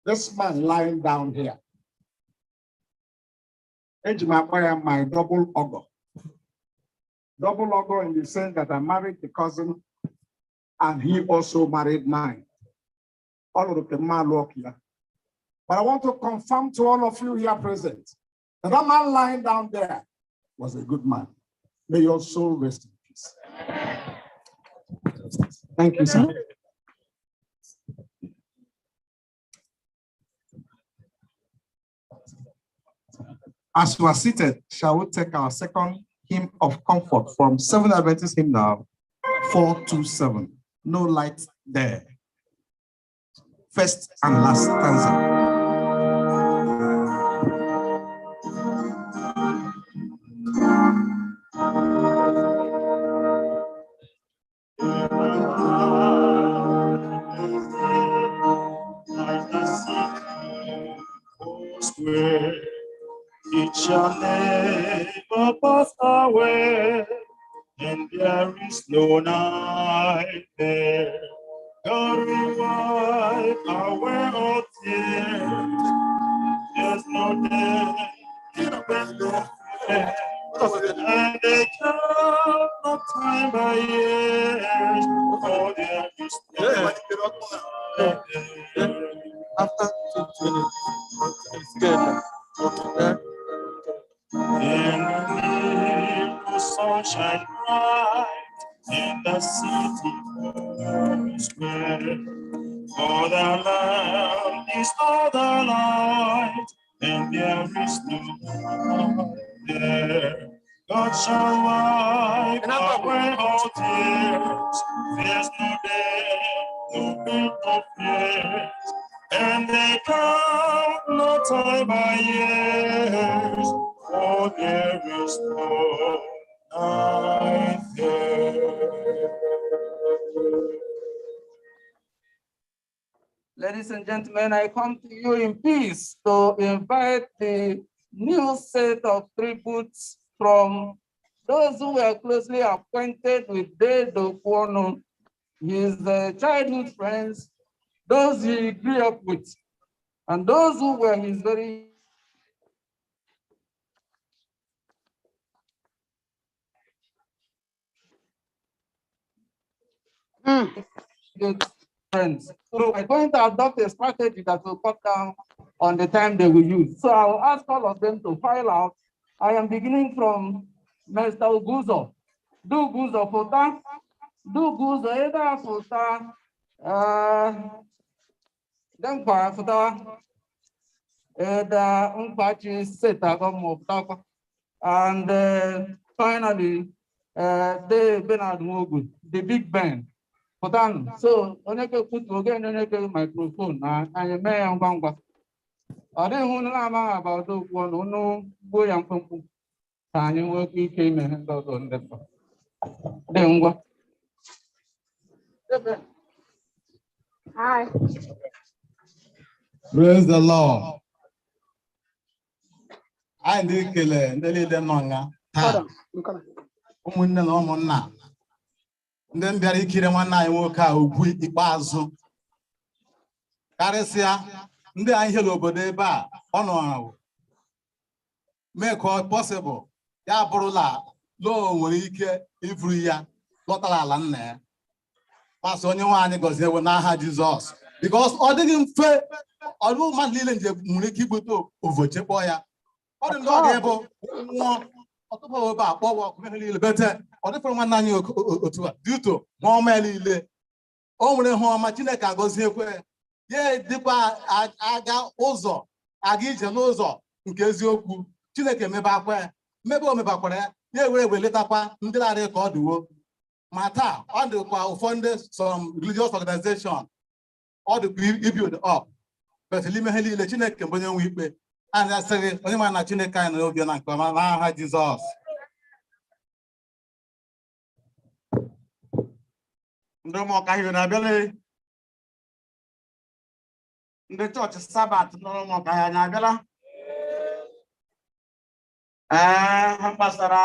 This man lying down here. My double ogre. Double ogre in the sense that I married the cousin and he also married mine. All of the man look here. But I want to confirm to all of you here present that that man lying down there was a good man. May your soul rest in peace. Thank you, sir. As we are seated, shall we take our second hymn of comfort from 7th Adventist hymn now, 427. No light there. First and last stanza. It shall never pass away, and there is no night there. God will wipe away all tears. There's no day, there's no fear, and they count no time by years. Oh, there is no day. After 2 minutes, it's good. In the sunshine bright, in the city square, for the land is all the light, and there is no night there. God shall wipe away all tears. There's no day, no pain, no fears, and they count no time by years. For there is no night there. Ladies and gentlemen, I come to you in peace to invite the new set of tributes from those who were closely acquainted with Okwuonu, his childhood friends, those he grew up with, and those who were his very good friends. So we're going to adopt a strategy that will cut down on the time they will use. So I'll ask all of them to file out. I am beginning from Mr. Uguzo. Do Guzo Fota. Do Guzo Eda Fota. Then Fota. Eda Umpachi Seta Gomoptaka. And finally, the Bernard Mogu, the Big Ben. So, oneke put again oneke microphone and you may have bangwa. I don't know about the one who know boy and pump. And you work we came and got on the then what? Hi. Praise the Lord. I did kill the manga. Ndị bịara ikiri nwanne anyị nwoke a ugwu ikpeazụ karịsịa ndị anyị hịrị obodo ebe a ọ nọ make it possible ya bụrụla loo nwere ike ivuru ya lọtara ala nna ya pasị onye nwe anyị gọzie ewe n'aha Jizọs because ọ dịghị mfe ọrụ mmadụ niile nje nwere ike igbute ovochekpọ ya ọ dị ndị ọ ga-ebo nwụọ ọtụtụ ebe a kpọwa ọkụ niile bete ọ dịfere nwanne anyị otu a duto ma ọma niile o nwere hụ ọma Chineke agọziekwe ya dịkwa aga ụzọ aga ije n'ụzọ nke eziokwu Chineke emebakwa mmebe omebakwara ya ya ewere letakwa ndị narị ka ọ dịwo ma taa ọ dịkwa ụfọdụ some religious organization ọ dịkwa ibuild up but n'ime ihe niile Chineke bụ onye nwe ikpe anyị asịghị onye ma na Chineke anyị na obi na nke ọma n'aha Jizọs. Ndị ụmụọka ihe na-abịala ndị chọọchị Sabat nọrọ ụmụọka ya na-abịala ha gbasara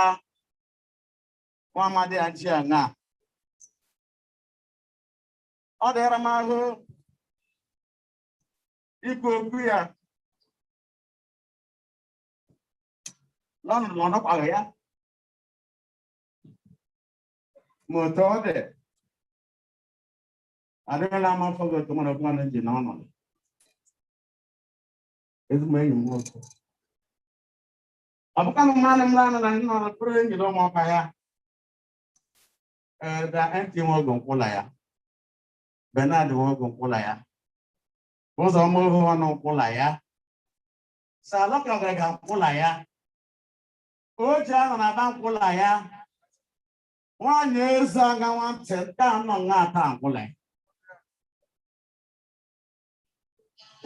nwa amadi achị aṅa ọ dịra m ahụ ikwu okwu ya lọnụ kwara ya ma otu ọ dị adịghịla ama afọ gị otu mara ọbụla ji n'ọnọdụ ezigbo enyi m nwoke ọ bụkwa na mmanụ m lanụ na ndị nọ pụrụ enyi ụmụ ọka ya da enti nwe ogo nkwụla ya Bernard nwe ogo nkwụla ya ụzọ ọmụrụ ọnụ nkwụla ya salọka ga nkwụla ya o ji anọ na ba nkwụla ya nwaanyị eze aga nwantị ka nọ nwa ata nkwụla ya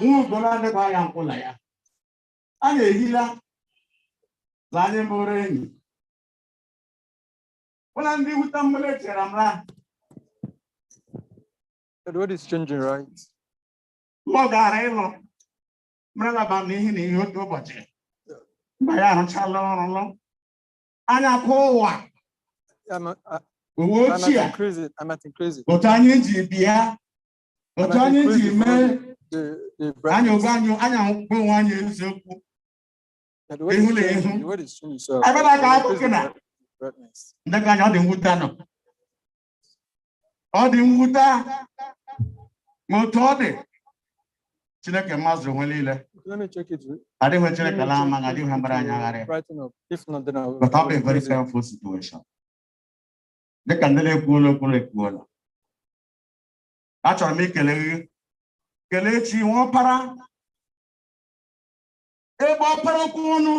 nwa ugolo adịkwa ya nkwụla ya a na-ehila la anyị bụrụ enyi ụlọ ndị nwute mmiri chere m la The word is changing, right? ọ gara ịlụ mere gaba n'ihi na ihe otu ụbọchị mgbe ya arụchala ọrụ anya kwa ụwa uwe ochie otu anyị ji bịa otu anyị ji mee anya oge anya mkpụ onwe anyị eziokwu ihu na ihu ebe na ga akụkụ na ndị ka anya ọ dị mwute nọ ọ dị mwute ma otu ọ dị Chineke mazụ onwe niile adịghị Chineke la ama adịghị mbara anya agharị but ọ bụ a very painful situation dịka ndị na-ekwuola okwu ekwuola achọrọ m ikele gị kelee chi nwa ọpara ebe ọpara Okwuonu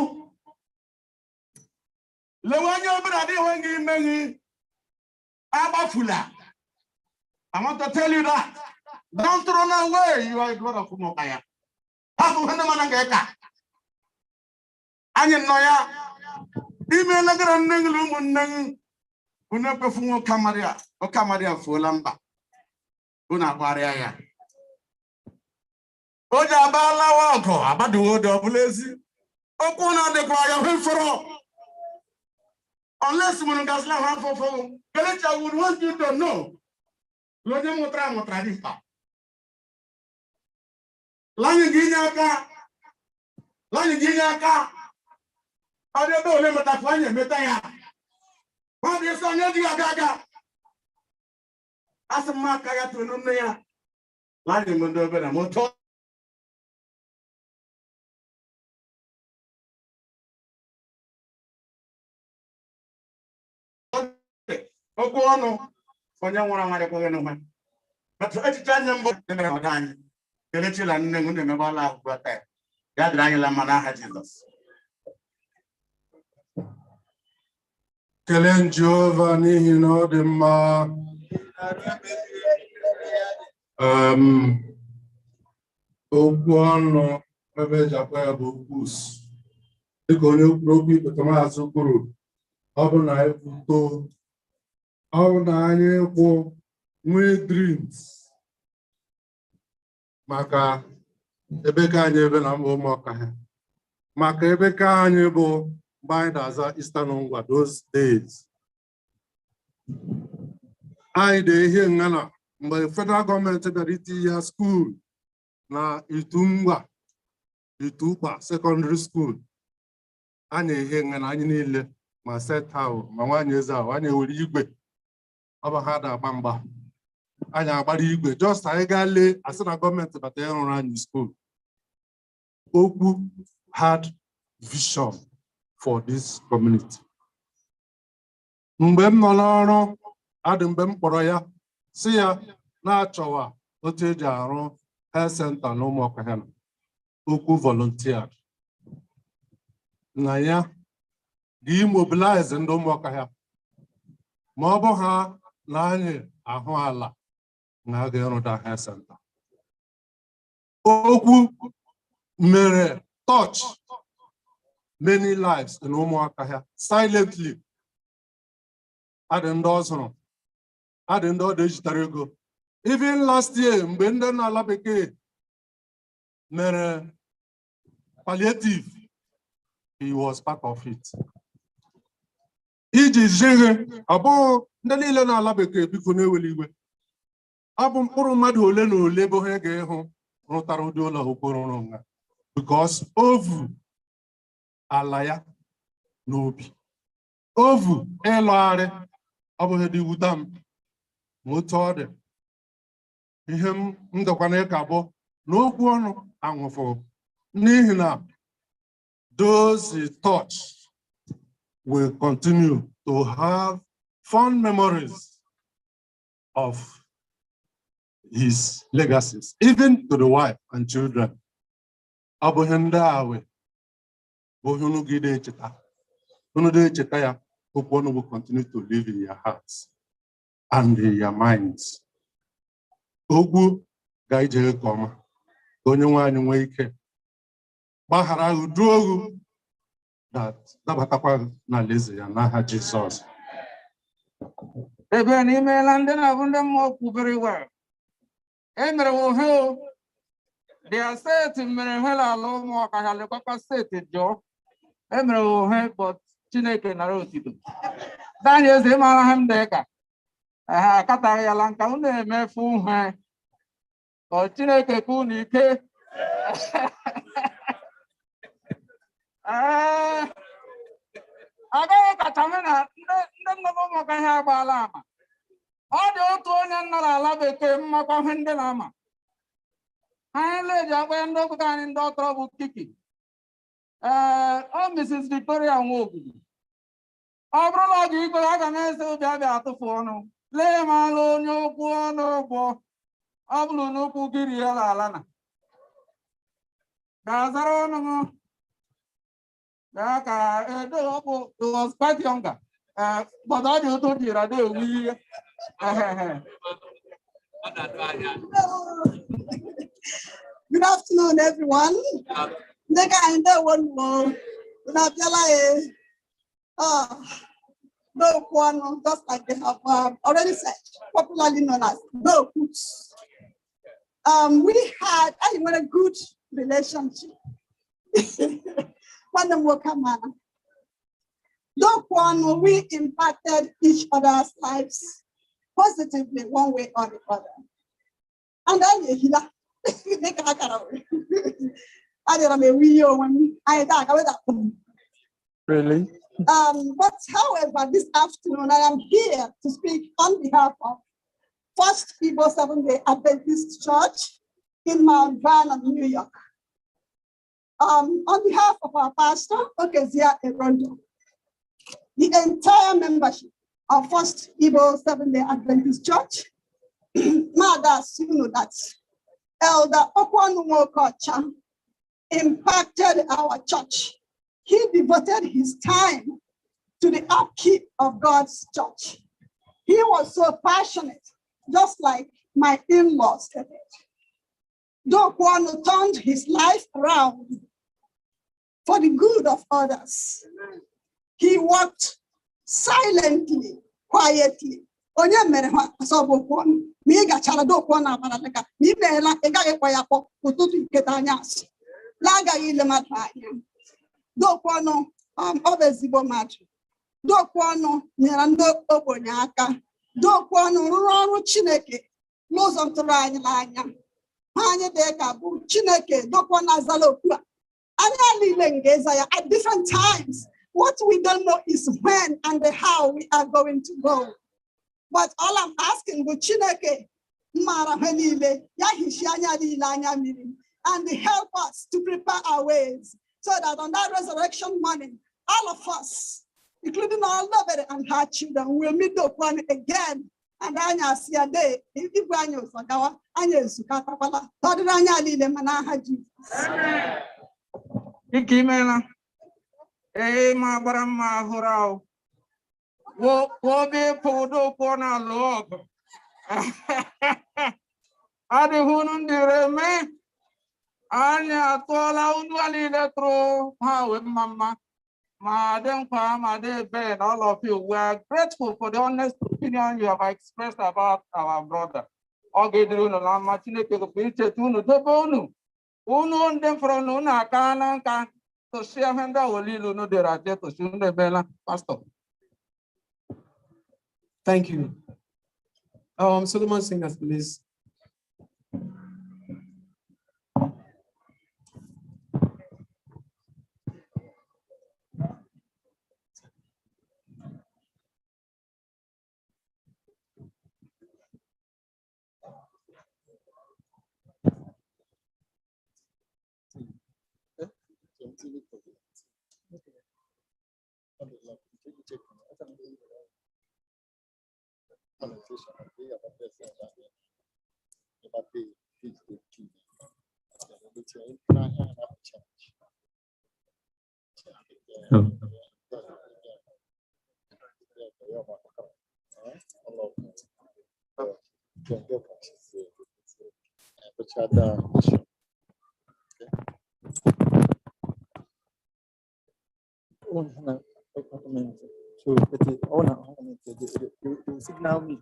lewe onye ọbụla adịghị gị ime gị agbafula. I want to tell you that. Don't throw away. You are a God of Umokaya. Hafu hana manangeka. Anya noya. Ime nagara nenglu muneng. Una perfumo kamaria. O kamaria fulamba. Una kwaria ya. Oja bala wako. Abadu odo bulezi. Okuna de kwa ya hifro. Unless mungasla hafofo. Kelecha would want you to know. Loje motra dipa. Lanyi ginyaka. Ade do le matafanya metaya. Wadi sonya diga gaga. Asma kaya tunune ya. Lanyi mundo bena moto. Okwuonu onye nwụrụ anwa dịkwa gị n'ụwa. But echiche anya mbụ dị mere ọdị anyị. Kelechila nne m na-emebala akwụkwọ taa. Ya dịrị anyị la mma n'aha Jizọs. Kelee Jehova n'ihi na ọ dị mma. Okwu ọnụ ebe eji akpọ ya bụ okwu usu. Dịka onye kwuru okwu ikpete maazị kwuru, ọ bụ na ekwuto ọ bụ na anyị kwụ nwee dreams maka ebe ka anyị ebe na mba ụmụọka ha maka ebe ka anyị bụ mgbe anyị na-aza Eastern Ngwa those days anyị dị ihe ngana mgbe federal gọọmenti bịara itinye ya skuul na Itukpa secondary school anyị ihe ngana anyị niile ma set ahụ ma nwaanyị eze ahụ anyị ewere igwe ọ bụ ha da-agba mgba anyị agbara igwe just anyị gaa lee asị na gọọmenti bata ịrụrụ anyị school. Okwu had vision for this community. Mgbe m nọ n'ọrụ adị mgbe m kpọrọ ya si ya na-achọwa otu eji arụ health center na ụmụọka ha. Okwu volunteered na ya ga-immobilize ndị ụmụọka ha ma ọ bụ ha na anyị ahụ ala na a ga-erụda health center. Okwu mere touch many lives in ụmụaka ha silently. Adị ndị ọzụrụ adị ndị ọ na-ejitere ego. Even last year mgbe ndị n'ala bekee mere palliative, he was part of it. Iji jighe ọ bụghị ndị niile n'ala bekee biko na-eweli iwe. Ọ bụ mkpụrụ mmadụ ole na ole bụ ha ga-ịhụ rụtara ụdị ụlọ okporo nga because ovu ala ya n'obi ovu ịlọgharị ọ bụghị dị wuta m ma otu ọ dị ihe m ndekwana ịka bụ n'okwu ọnụ anwụfụ n'ihi na those he touched will continue to have fond memories of his legacies, even to the wife and children. Okwuonu will continue to live in your hearts and in your minds. Ogwu ga-ije koma onye nwaanyị nwee ike gbahara udu ogwu that nabatakwa na leze ya n'aha Jizọs. Ebe n'ime ndị na-abụ ndị mmụọ kwubere iwe emere ohe dia steeti mere ihe ala ụmụ ọkacha lekwakwa steeti jụọ emere ohe but Chineke nara otito Daniel eze mara ha ndị ka ha akataghị ya la nka unu emefu ihe ọ Chineke ka unu ike agaghị kacha me na ndị nnọrọ ụmụ ọkacha agbaala ama ọ dị otu onye nọrọ ala bekee mmakwa ihe ndị na-ama anyị leji akpa ya ndị obodo anyị ndị ọtọrọ bụ Kiki ọ Mrs. Victoria Nwokocha ọ bụrụ na ọ dị iko aga m ese obi abịa atụfu ọnụ lee m alụ onye okwu ọnụ ụgbọ ọ bụrụ n'okwu gịrị ya ala na ga-azara ọnụ m gaa ka edo ọkpụ was quite younger but ọ dị otu jiri ada ewu ihe Good afternoon, everyone. Good Okwuonu, just like they have already said, popularly known as Okwuonu. We had a good relationship. Okwuonu, we impacted each other's lives positively one way or the other. And then Really? But however, this afternoon I am here to speak on behalf of First Igbo Seventh-day Adventist Church in Mount Vernon, New York. On behalf of our pastor, Okezia Erondo, the entire membership of First Igbo Seventh-day Adventist Church, mothers, you know that Elder Okwuonu Nwokocha impacted our church. He devoted his time to the upkeep of God's church. He was so passionate, just like my in-laws did. Okwuonu turned his life around for the good of others. He worked silently, quietly. Onye mere ha asọbụ Okwuonu ma ị gachara Okwuonu abara dịka ma ị meela ị gaghị kwa ya kpọ ụtụtụ nketa anyasị la agaghị ile mmadụ anya. Okwuonu ọ bụ ezigbo mmadụ. Okwuonu nyere ndị ogbenye aka. Okwuonu rụrụ ọrụ Chineke n'ụzọ ntụrụ anyị n'anya. Ha anyị dị ka bụ Chineke Okwuonu azala okwu a. Anya niile ngeza ya at different times. What we don't know is when and how we are going to go. But all I'm asking is Chineke mara ha niile ya hishi anya niile anya mmiri and help us to prepare our ways so that on that resurrection morning, all of us, including all Lovely and her children, will meet Okwuonu again. And anya see a day, if we are new for Gawa, anya Sukatapala, Todanya Lile Manahaji. Ikimena ma barama hurao wo be podo kona log adi hunun dire me anya tola unwali letro ha we mama madam kwa made ben all of you, we are grateful for the honest opinion you have expressed about our brother ogedru no la machine ke ko piche tunu to bonu unu ndem from no na kana kan to share handa wolilu no derate to shunde bela pastor. Thank you. Solomon Singers, please. So, you signal me.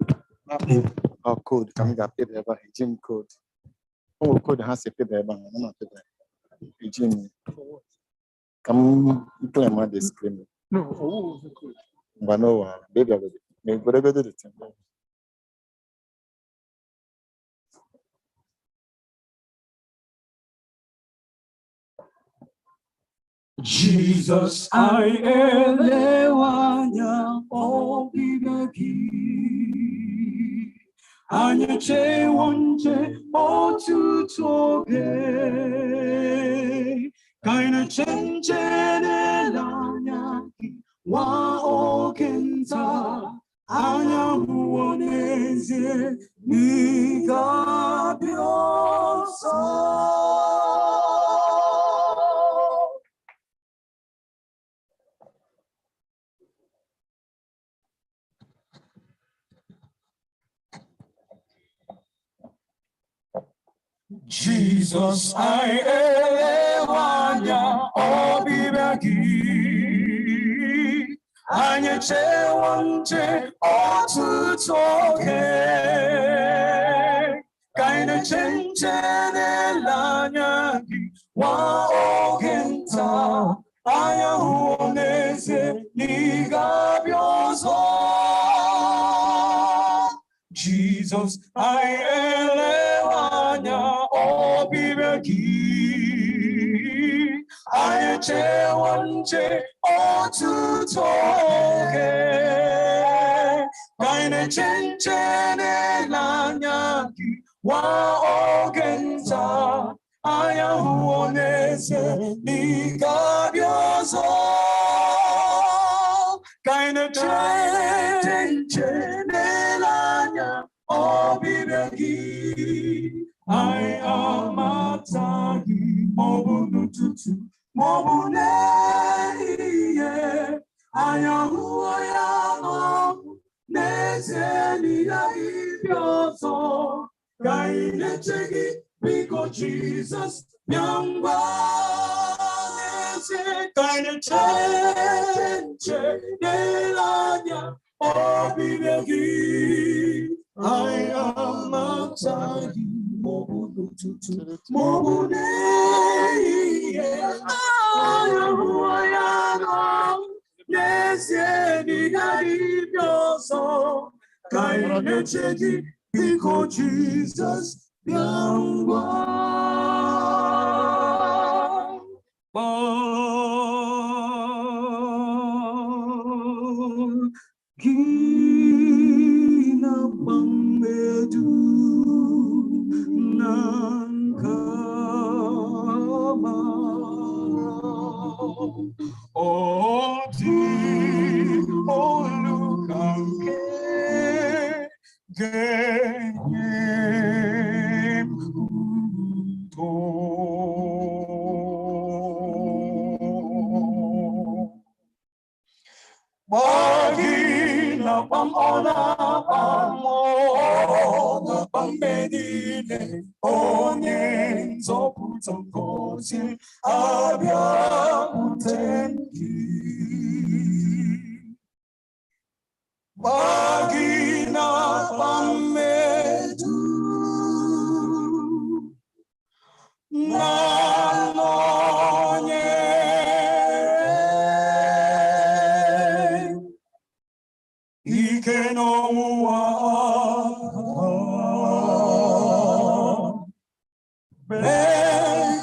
Oh, code. Can we get paid ever? Gym code. Oh, code has a paper. I'm not paper. Gym. Come claim what they scream. No, oh, but no, baby, maybe go to the temple. Jesus, I elewanya obibagi. Anya che wonche otutoge. Kaina chenche nelanya wa okenta. Anya huoneze nigabioso. Jesus, I elewanya obibagi. Anya che wonche otutoke. Kaina chenche nelanya wa ogenta. Anya huoneze nigabioso. Jesus, I elewanya obibagi. I che wonche otutoke. Kaine chenche nelanyaki wa ogenta. Aya huoneze nigabioso. Kaine chenche nelanya obibagi. I am a tagi, mobu tutu, mobu ne. I am who I am. Nezeli ya ibioso. Kaine chegi, because Jesus nyamba. Kaine chenche nelanya obibegi. I am a tagi. Mobune, because Jesus, oh, dear, oh, look, Bagina pamona pamona pambedine onye nzọpụta ngozi abịakwute gị. Bagina pammedu na onye ike n'ọnwụnwa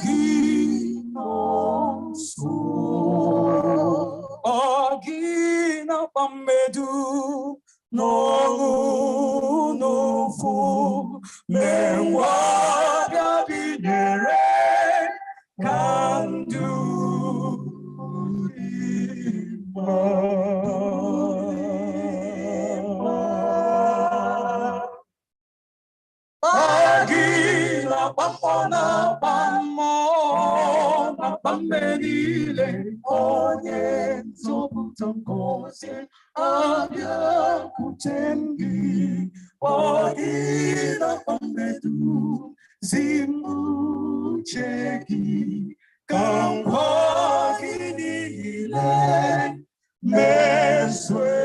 gị n'ọsọ gị na-akpa mmedu n'ọṅụ n'ụfụ mee ngwa bịa binyere can do it more. Agila pamona pamo na pamenile onye nzobutongose abia kutengi agila pamedu zimucheki kamwakinile meswe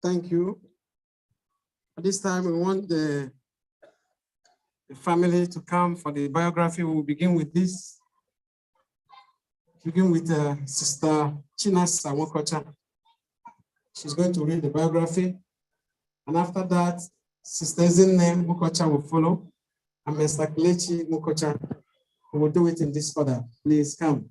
Thank you. At this time, we want the family to come for the biography. We will begin with this. Begin with Sister Nwokocha. She's going to read the biography. And after that, Sister Nwokocha will follow. And Mr. Nwokocha will do it in this order. Please come.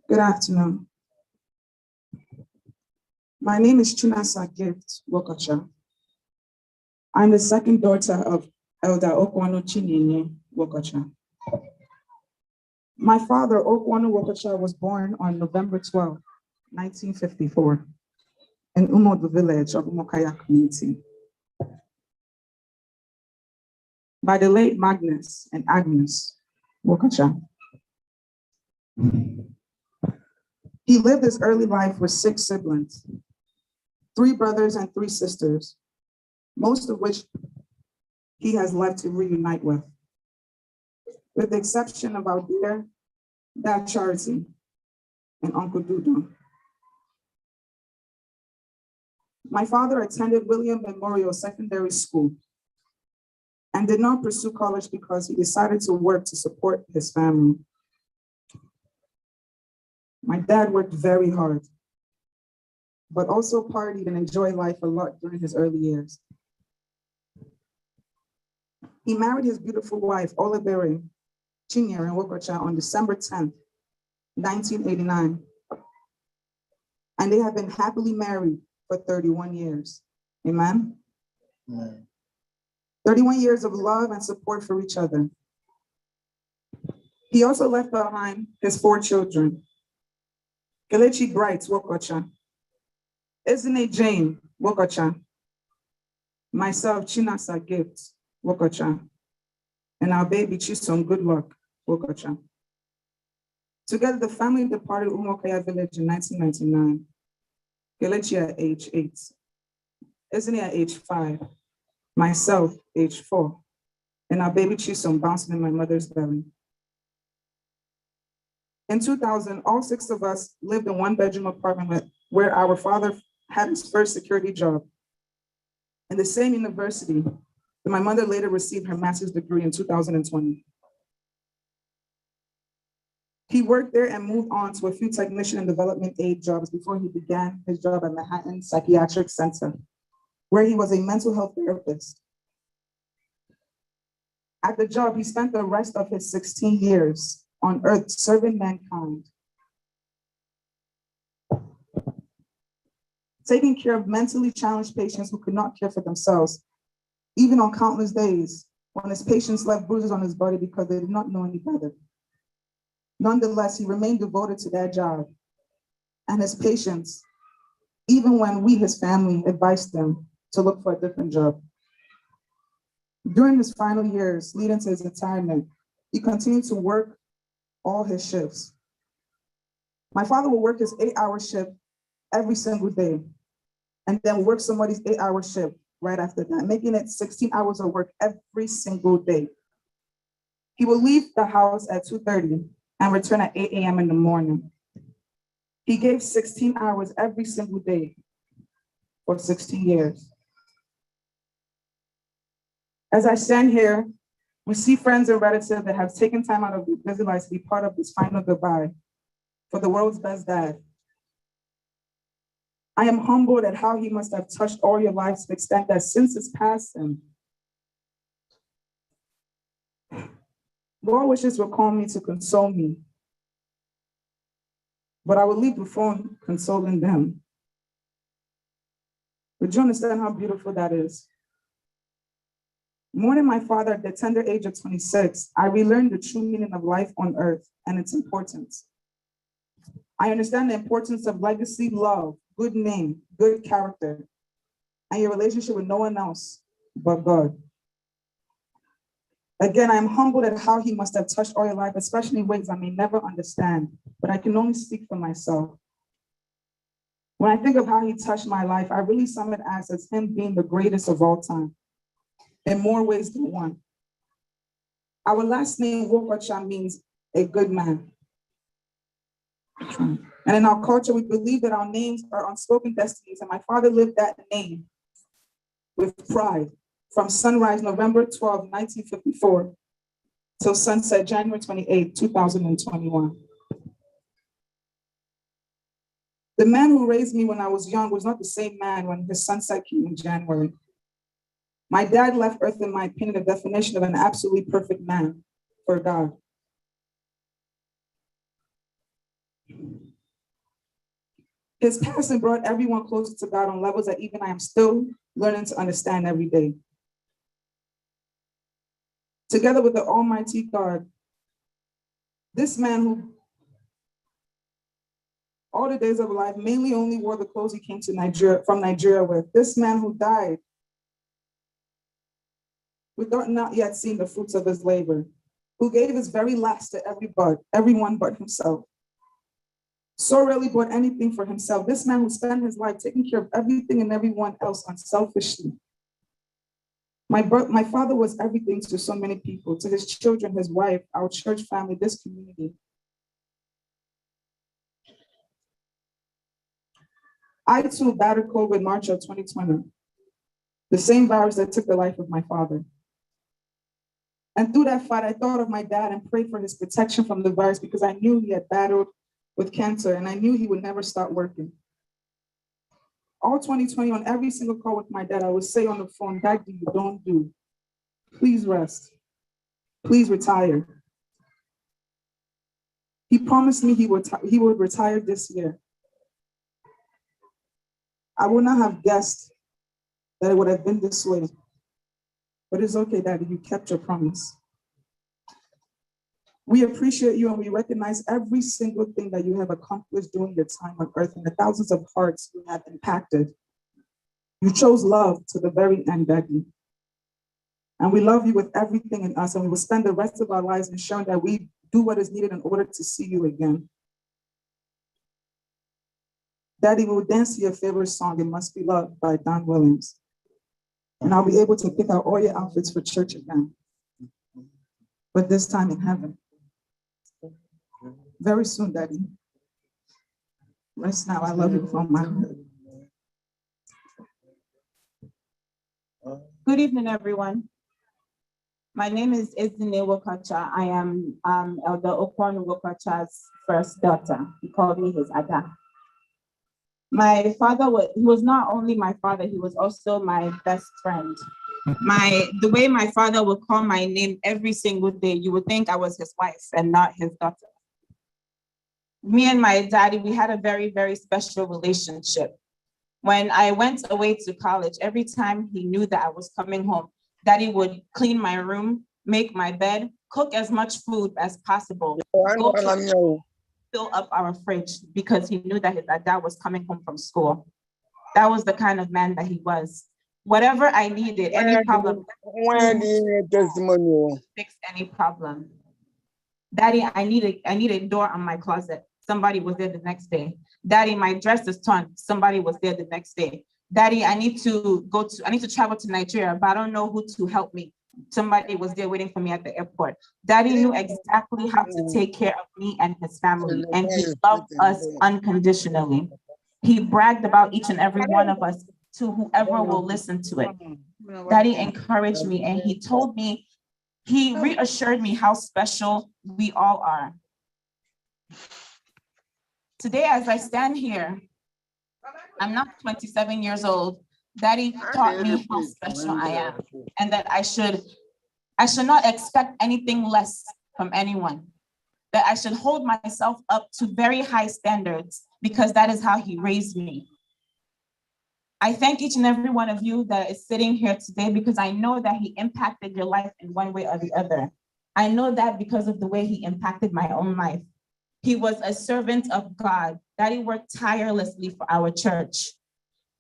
Good afternoon. My name is Chinasa Gift Nwokocha. I'm the second daughter of Elder Okwuonu Nwokocha. My father, Okwuonu Nwokocha, was born on November 12, 1954, in Umodu village of Umokaya community, by the late Magnus and Agnes Nwokocha. He lived his early life with 6 siblings, 3 brothers and 3 sisters, most of which he has left to reunite with the exception of our dear Dad Charity and Uncle Dudu. My father attended William Memorial Secondary School and did not pursue college because he decided to work to support his family. My dad worked very hard, but also partied and enjoyed life a lot during his early years. He married his beautiful wife, Olabere Chinyere Nwokocha, on December 10th, 1989. And they have been happily married for 31 years. Amen? Amen. 31 years of love and support for each other. He also left behind his 4 children. Kelechi Bright Nwokocha, Ezine Jane Nwokocha, myself, Chinasa Gift Nwokocha, and our baby Chisom Goodluck Nwokocha. Together, the family departed Umokaya village in 1999. Kelechi at age 8, Ezine at age 5, myself, age 4, and our baby Chisom bouncing in my mother's belly. In 2000, all 6 of us lived in 1-bedroom apartment where our father had his first security job in the same university that my mother later received her master's degree in 2020. He worked there and moved on to a few technician and development aid jobs before he began his job at Manhattan Psychiatric Center, where he was a mental health therapist. At the job, he spent the rest of his 16 years on earth serving mankind, taking care of mentally challenged patients who could not care for themselves, even on countless days when his patients left bruises on his body because they did not know any better. Nonetheless, he remained devoted to that job and his patients, even when we, his family, advised them to look for a different job. During his final years, leading to his retirement, he continued to work all his shifts. My father would work his 8-hour shift every single day, and then work somebody's 8-hour shift right after that, making it 16 hours of work every single day. He would leave the house at 2:30 and return at 8 a.m. in the morning. He gave 16 hours every single day for 16 years. As I stand here, we see friends and relatives that have taken time out of their busy lives to be part of this final goodbye for the world's best dad. I am humbled at how he must have touched all your lives to the extent that since his passing, Lord wishes will call me to console me, but I will leave the phone consoling them. Would you understand how beautiful that is? Mourning my father at the tender age of 26, I relearned the true meaning of life on earth and its importance. I understand the importance of legacy, love, good name, good character, and your relationship with no one else but God. Again, I am humbled at how he must have touched all your life, especially in ways I may never understand, but I can only speak for myself. When I think of how he touched my life, I really sum it as him being the greatest of all time, in more ways than one. Our last name, Nwokocha, means a good man. And in our culture, we believe that our names are unspoken destinies, and my father lived that name with pride from sunrise, November 12, 1954, till sunset, January 28, 2021. The man who raised me when I was young was not the same man when his sunset came in January. My dad left earth, in my opinion, a definition of an absolutely perfect man for God. His passing brought everyone closer to God on levels that even I am still learning to understand every day. Together with the Almighty God, this man who all the days of life mainly only wore the clothes he came to from Nigeria with, this man who died without not yet seeing the fruits of his labor, who gave his very last to everyone but himself, so rarely bought anything for himself. This man who spent his life taking care of everything and everyone else unselfishly. My father was everything to so many people, to his children, his wife, our church family, this community. I too battled COVID in March of 2020, the same virus that took the life of my father. And through that fight, I thought of my dad and prayed for his protection from the virus because I knew he had battled with cancer and I knew he would never stop working. All 2020, on every single call with my dad, I would say on the phone, "Daddy, you don't do. Please rest. Please retire." He promised me he would retire this year. I would not have guessed that it would have been this way. But it's okay, Daddy, you kept your promise. We appreciate you and we recognize every single thing that you have accomplished during your time on earth and the thousands of hearts you have impacted. You chose love to the very end, Daddy. And we love you with everything in us, and we will spend the rest of our lives ensuring that we do what is needed in order to see you again. Daddy, we will dance to your favorite song, "It Must Be Love" by Don Williams. And I'll be able to pick out all your outfits for church again, but this time in heaven. Very soon, Daddy. Rest now. I love you from my heart. Good evening, everyone. My name is Nwokocha. I am Elder Okwuonu Nwokocha's first daughter. He called me his Ada. My father he was not only my father, he was also my best friend. The way my father would call my name every single day, you would think I was his wife and not his daughter. Me and my daddy, we had a very, very special relationship. When I went away to college, every time he knew that I was coming home, Daddy would clean my room, make my bed, cook as much food as possible, go to fill up our fridge because he knew that his dad was coming home from school. That was the kind of man that he was. Whatever I needed, any problem, fix any problem. Daddy, I need a door on my closet. Somebody was there the next day. Daddy, my dress is torn. Somebody was there the next day. Daddy, I need to travel to Nigeria, but I don't know who to help me. Somebody was there waiting for me at the airport. Daddy knew exactly how to take care of me and his family, and he loved us unconditionally. He bragged about each and every one of us to whoever will listen to it. Daddy encouraged me, and he told me, he reassured me how special we all are. Today, as I stand here, I'm not 27 years old. Daddy taught me how special I am, and that I should not expect anything less from anyone, that I should hold myself up to very high standards because that is how he raised me. I thank each and every one of you that is sitting here today because I know that he impacted your life in one way or the other. I know that because of the way he impacted my own life. He was a servant of God. Daddy worked tirelessly for our church.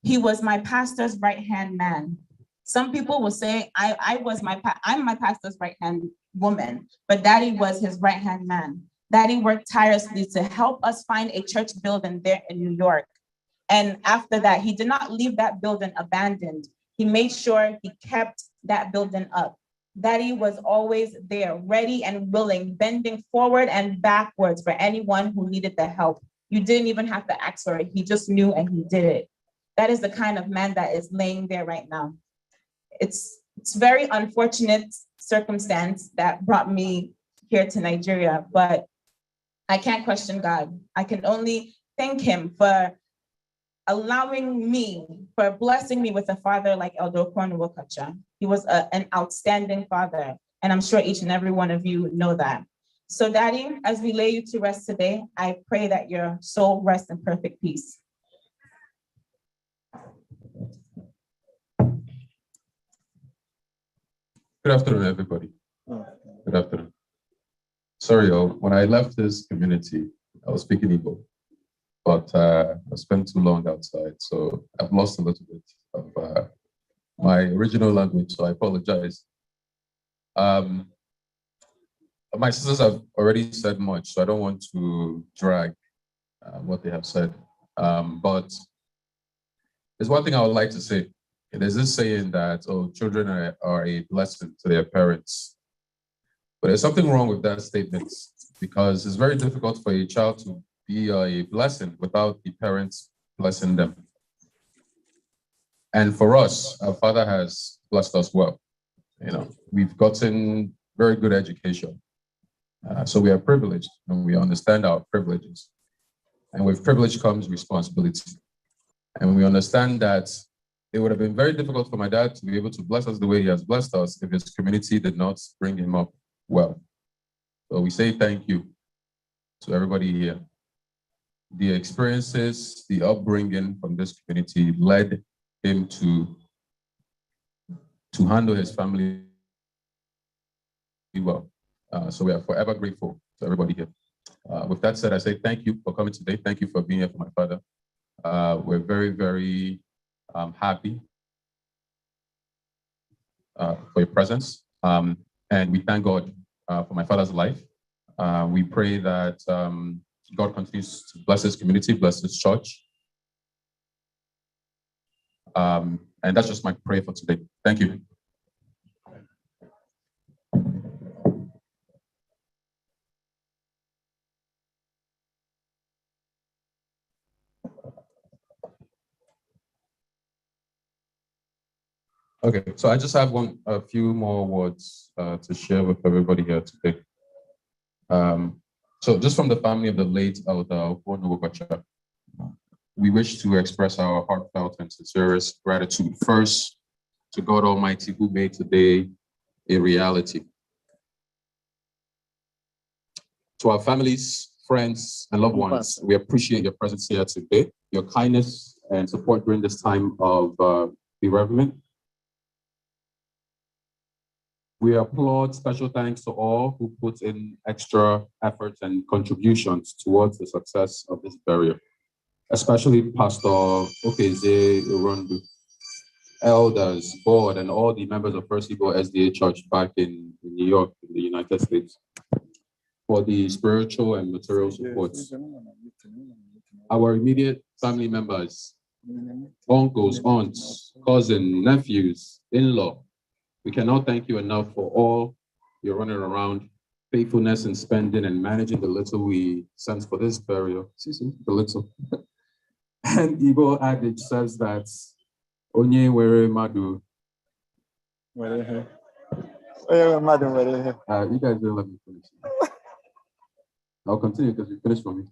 He was my pastor's right-hand man. Some people will say I'm my pastor's right-hand woman, but Daddy was his right-hand man. Daddy worked tirelessly to help us find a church building there in New York. And after that, he did not leave that building abandoned. He made sure he kept that building up. Daddy was always there, ready and willing, bending forward and backwards for anyone who needed the help. You didn't even have to ask for it. He just knew and he did it. That is the kind of man that is laying there right now. It's very unfortunate circumstance that brought me here to Nigeria, but I can't question God. I can only thank him for allowing me, for blessing me with a father like Elder Nwokocha. He was an outstanding father, and I'm sure each and every one of you know that. So Daddy, as we lay you to rest today, I pray that your soul rests in perfect peace. Good afternoon, everybody. Good afternoon. Sorry, when I left this community, I was speaking Igbo, but I spent too long outside, so I've lost a little bit of my original language, so I apologize. My sisters have already said much, so I don't want to drag what they have said, but there's one thing I would like to say. There's this saying that, oh, children are a blessing to their parents. But there's something wrong with that statement because it's very difficult for a child to be a blessing without the parents blessing them. And for us, our Father has blessed us well. You know, we've gotten very good education. So we are privileged and we understand our privileges. And with privilege comes responsibility. And we understand that it would have been very difficult for my dad to be able to bless us the way he has blessed us if his community did not bring him up well. So we say thank you to everybody here. The experiences, the upbringing from this community led him to handle his family well. So we are forever grateful to everybody here. With that said, I say thank you for coming today. Thank you for being here for my father. We're very, very happy for your presence. And we thank God for my father's life. We pray that God continues to bless his community, bless his church. And that's just my prayer for today. Thank you. Okay, so I just have a few more words to share with everybody here today. So just from the family of the late Elder Okwuonu Nwokocha, we wish to express our heartfelt and sincerest gratitude first to God Almighty who made today a reality. To our families, friends, and loved ones, we appreciate your presence here today, your kindness and support during this time of bereavement. We applaud special thanks to all who put in extra efforts and contributions towards the success of this burial, especially Pastor Okeze Irondu, elders, board, and all the members of First Igbo SDA Church back in New York, in the United States, for the spiritual and material support. Our immediate family members, uncles, aunts, cousins, nephews, in-law, we cannot thank you enough for all your running around, faithfulness in spending and managing the little we sent for this burial. The little. And Igbo adage says that Onye were madu. You guys don't let me finish. I'll continue because you finished for me.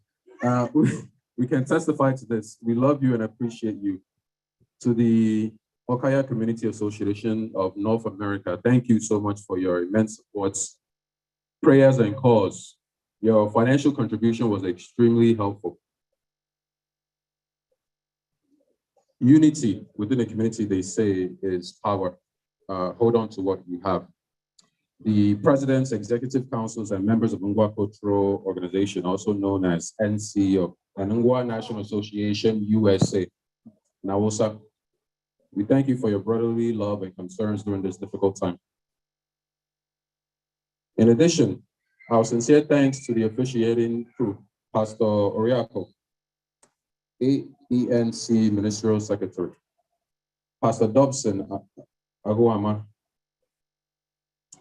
We can testify to this. We love you and appreciate you. To the Okaya Community Association of North America, thank you so much for your immense support, prayers, and calls. Your financial contribution was extremely helpful. Unity within the community, they say, is power. Hold on to what you have. The presidents, executive councils, and members of Ngwa Cultural Organization, also known as NCO, and Ngwa National Association USA, NAWOSA, we thank you for your brotherly love and concerns during this difficult time. In addition, our sincere thanks to the officiating crew, Pastor Oriako, AENC Ministerial Secretary, Pastor Dobson Aguama,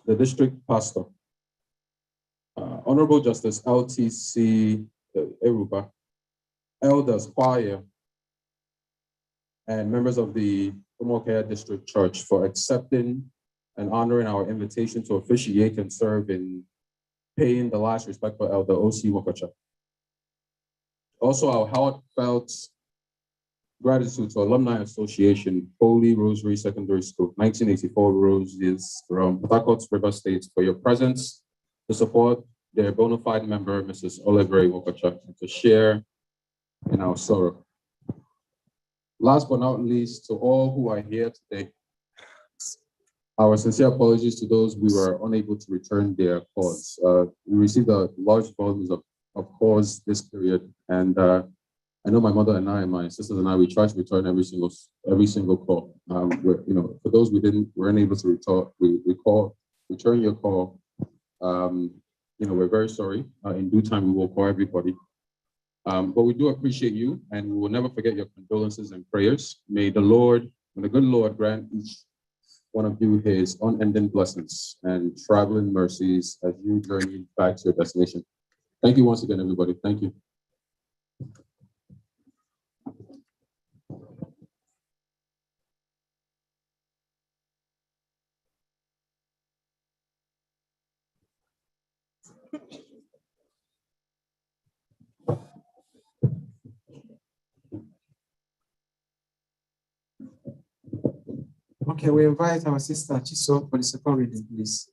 the District Pastor, Honorable Justice LTC Eruba, elders, choir, and members of the Umokea District Church for accepting and honoring our invitation to officiate and serve in paying the last respectful elder, O.C. Nwokocha. Also, our heartfelt gratitude to Alumni Association, Holy Rosary Secondary School, 1984 Roses from Port Harcourt, River State, for your presence to support their bona fide member, Mrs. Oliver Nwokocha, and to share in our sorrow. Last but not least, to all who are here today, our sincere apologies to those we were unable to return their calls. We received a large volumes of calls this period, and I know my mother and I, and my sisters and I, we tried to return every single call. For those weren't able to return your call. We're very sorry. In due time, we will call everybody. But we do appreciate you, and we will never forget your condolences and prayers. May the good Lord grant each one of you his unending blessings and traveling mercies as you journey back to your destination. Thank you once again, everybody. Thank you. Okay, we invite our sister Chiso for the second reading, please.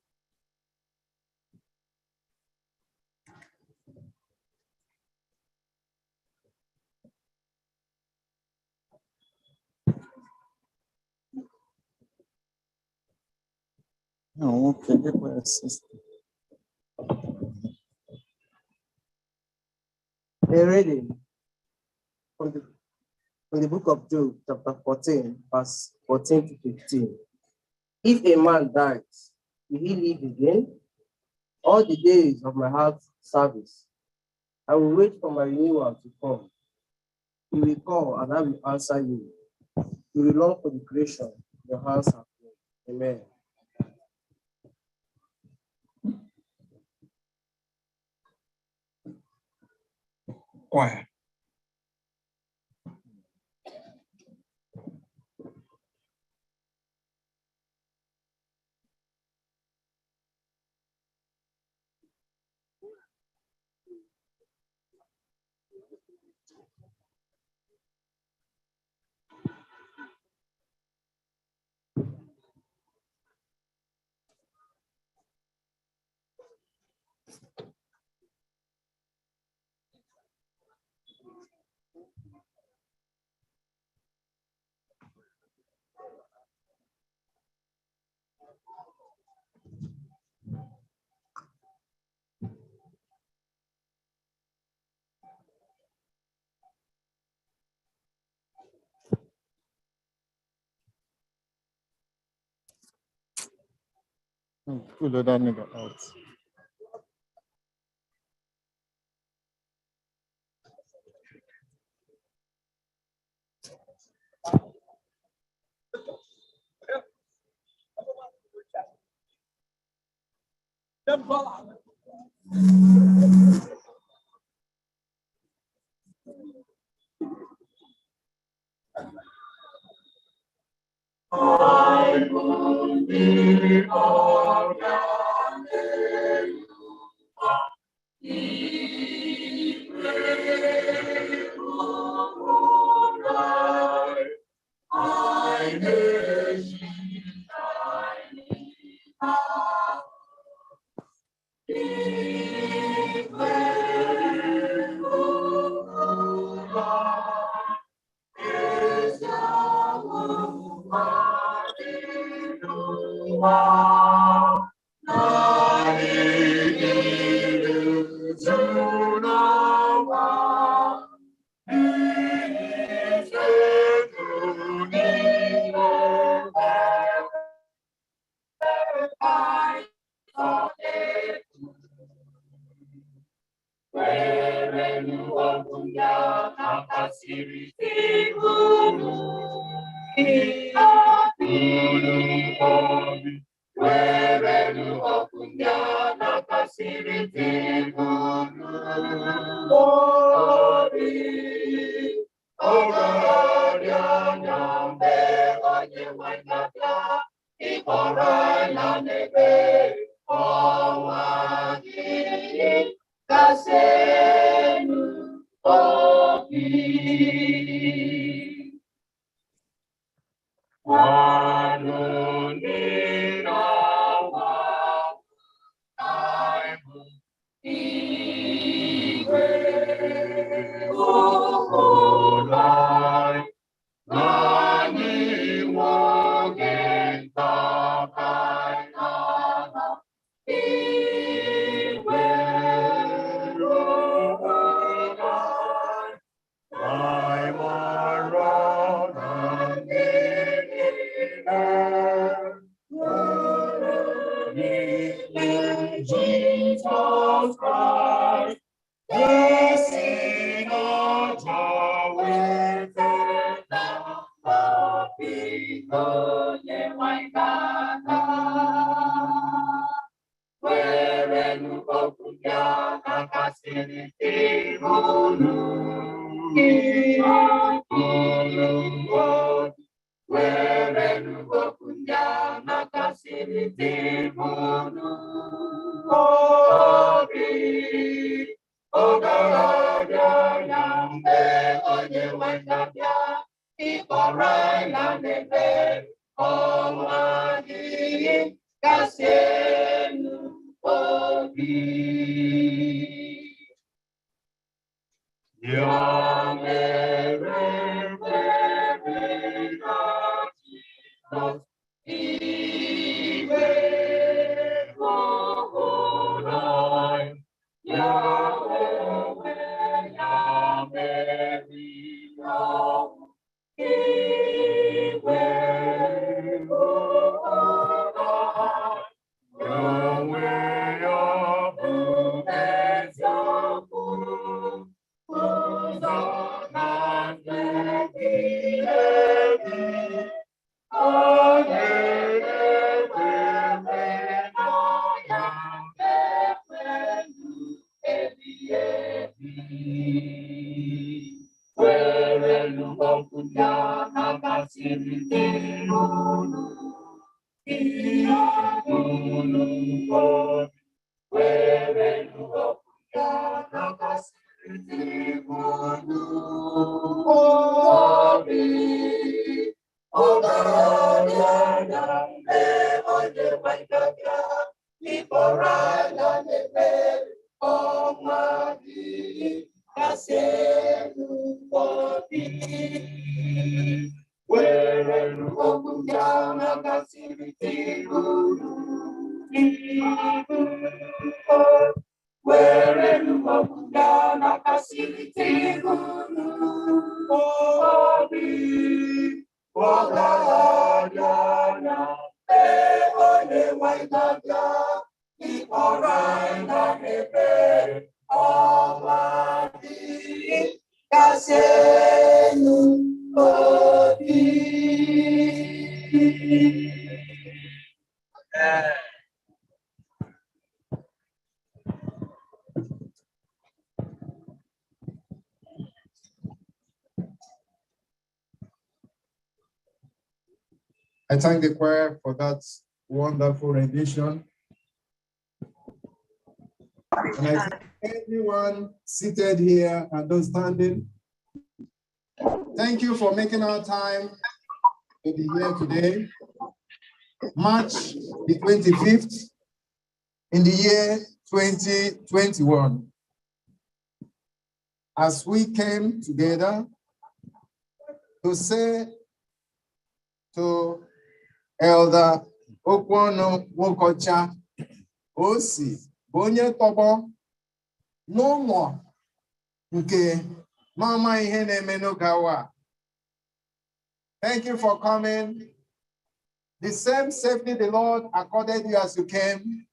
Oh, okay, sister. A reading from the book of Job, chapter 14, verse 14 to 15. If a man dies, will he live again? All the days of my heart's service, I will wait for my renewal to come. You will call, and I will answer you. You will long for the creation your hands have made. Amen. Choir. Pull that nigga out. I will be Jesus Christ, the sinner with the people, my God, where you go to the facility, where you go to the facility, I thank the choir for that wonderful rendition. And I thank everyone seated here and those standing. Thank you for making our time to be here today, March the 25th, in the year 2021. As we came together to say to Elder Okwuonu Nwokocha, Osi, Bonye Tobo, n'ụlọ nke mama ihe na-eme n'oge awa. Thank you for coming. The same safety the Lord accorded you as you came.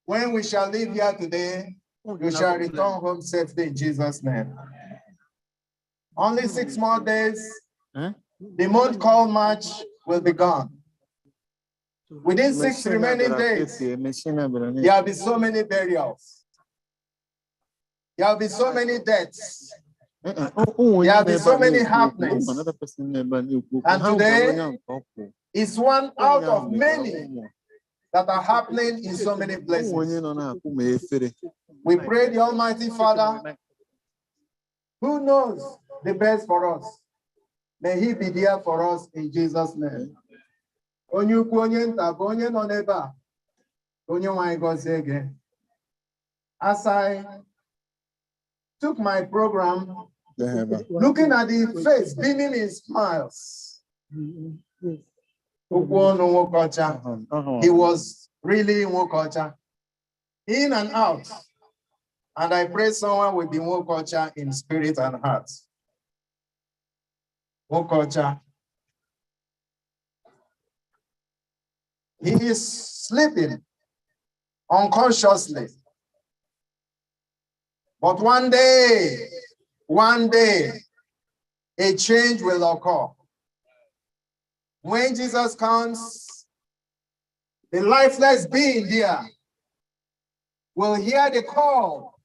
When we shall leave here today, you shall return home safely in Jesus' name. Only 6 more days, the month called March will be gone. Within 6 remaining days, there will be so many burials. There will be so many deaths. There will be so many happenings. And today is one out of many that are happening in so many places. We pray the Almighty Father, who knows the best for us. May He be there for us in Jesus' name. As I took my program, looking at the face beaming in smiles, Okwuonu Nwokocha, he was really Nwokocha, in and out. And I pray someone will be Nwokocha in spirit and heart. Nwokocha. He is sleeping unconsciously. But one day, a change will occur. When Jesus comes, the lifeless being here will hear the call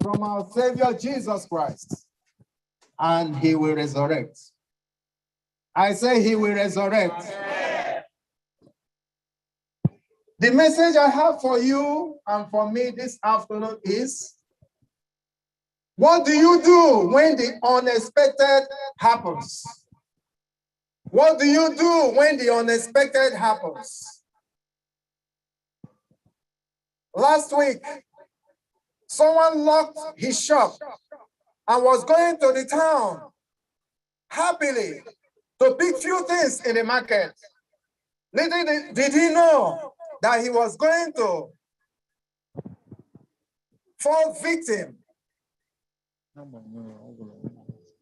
from our Savior Jesus Christ, and He will resurrect. I say He will resurrect. The message I have for you and for me this afternoon is, what do you do when the unexpected happens? What do you do when the unexpected happens? Last week, someone locked his shop and was going to the town happily to pick few things in the market. Little did he know that he was going to fall victim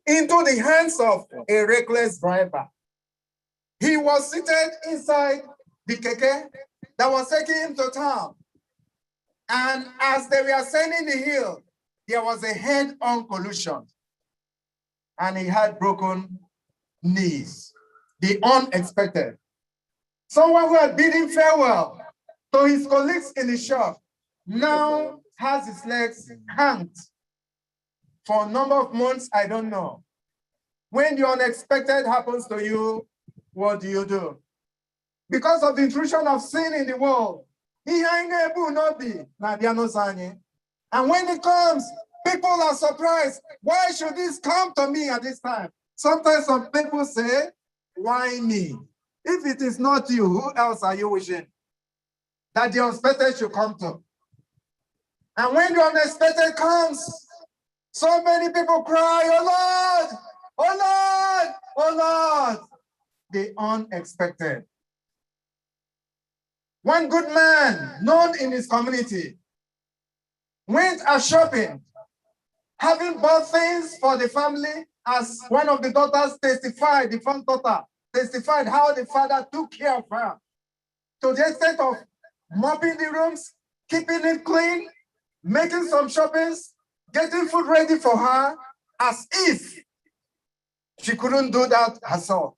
into the hands of a reckless driver. He was seated inside the keke that was taking him to town. And as they were ascending the hill, there was a head-on collision. And he had broken knees. The unexpected. Someone who had bidden farewell to his colleagues in the shop now has his legs hanged for a number of months, I don't know. When the unexpected happens to you, what do you do? Because of the intrusion of sin in the world, and when it comes, people are surprised. Why should this come to me at this time? Sometimes some people say, why me? If it is not you, who else are you wishing that the unexpected should come to? And when the unexpected comes, so many people cry, oh Lord, oh Lord, oh Lord. The unexpected. One good man, known in his community, went out shopping, having bought things for the family, as one of the daughters testified, the front daughter testified how the father took care of her, to the extent of mopping the rooms, keeping it clean, making some shoppings, getting food ready for her, as if she couldn't do that herself.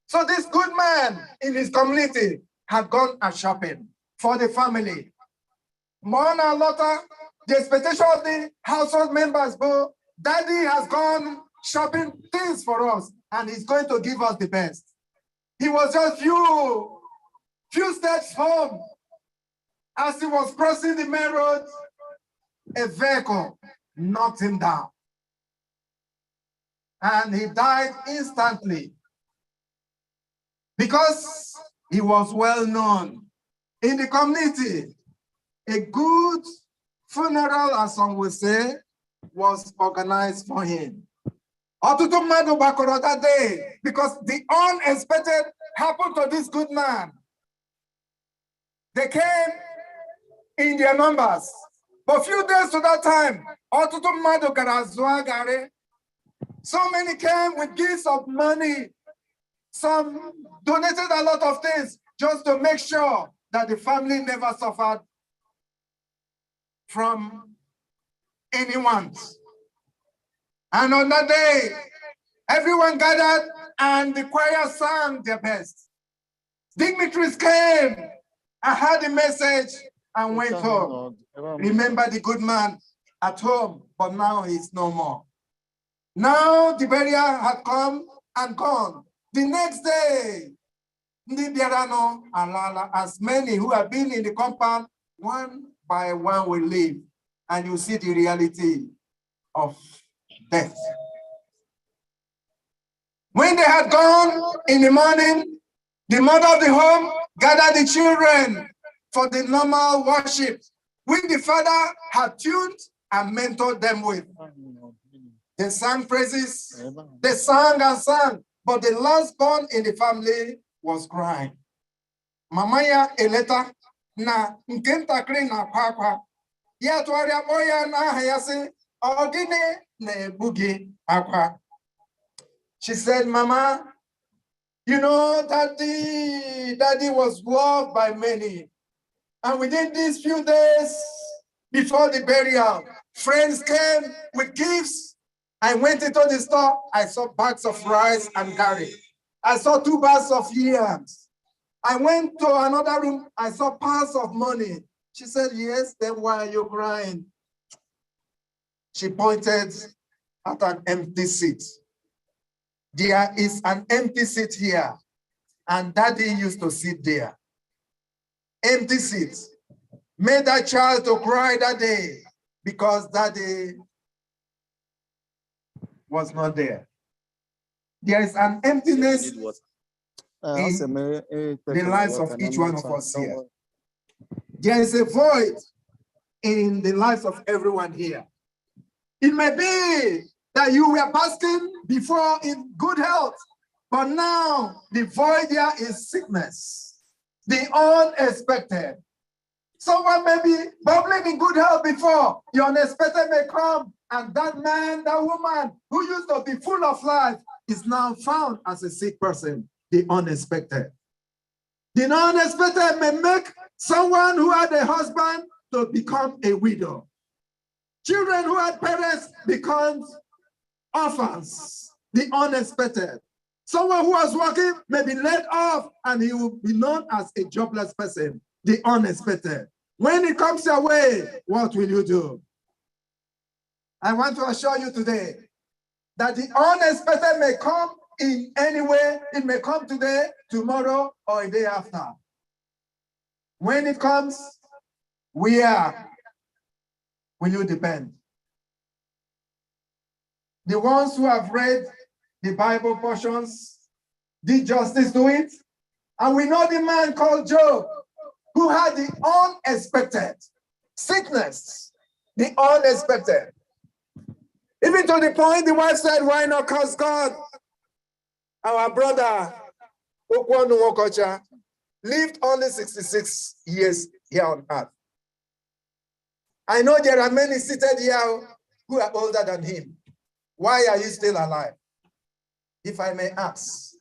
So this good man in his community had gone a shopping for the family. Mona Lotta, the expectation of the household members, but daddy has gone shopping things for us, and he's going to give us the best. He was just few steps home. As he was crossing the main road, a vehicle knocked him down. And he died instantly because he was well known in the community. A good funeral, as some will say, was organized for him. Ọtụtụ mmadụ gbakọrọ that day because the unexpected happened to this good man. They came in their numbers. But a few days to that time, ọtụtụ mmadụ gara zụọ garị. So many came with gifts of money. Some donated a lot of things just to make sure that the family never suffered from anyone. And on that day, everyone gathered and the choir sang their best. Dignitaries came and heard the message and went home. Remember the good man at home, but now he's no more. Now the burial had come and gone. The next day, Ndi Biarano and Lala, as many who have been in the compound, one by one will leave, and you see the reality of death. When they had gone in the morning, the mother of the home gathered the children for the normal worship, which the father had tuned and mentored them with. They sang praises, they sang and sang, but the last born in the family was crying. Mamaya eleta na nkentakri na kwakwa. Ya tuaria moya na hayasi ogine na bugi akwa. She said, Mama, you know, Daddy was loved by many. And within these few days before the burial, friends came with gifts. I went into the store, I saw bags of rice and garlic. I saw 2 bags of yams. I went to another room, I saw piles of money. She said, yes, then why are you crying? She pointed at an empty seat. There is an empty seat here, and Daddy used to sit there. Empty seat. Made that child to cry that day because Daddy was not there. There is an emptiness in the lives of each one of us here. There is a void in the lives of everyone here. It may be that you were basking before in good health, but now the void here is sickness, the unexpected. Someone may be bubbling in good health before, the unexpected may come, and that man, that woman who used to be full of life is now found as a sick person, the unexpected. The unexpected may make someone who had a husband to become a widow. Children who had parents become orphans, the unexpected. Someone who was working may be laid off and he will be known as a jobless person, the unexpected. When it comes your way, what will you do? I want to assure you today that the unexpected may come in any way. It may come today, tomorrow, or a day after. When it comes, where will you depend? The ones who have read the Bible portions did justice to it. And we know the man called Job, who had the unexpected sickness, the unexpected. Even to the point the wife said, why not curse God? Our brother, Okwuonu Nwokocha, lived only 66 years here on earth. I know there are many seated here who are older than him. Why are you still alive? If I may ask.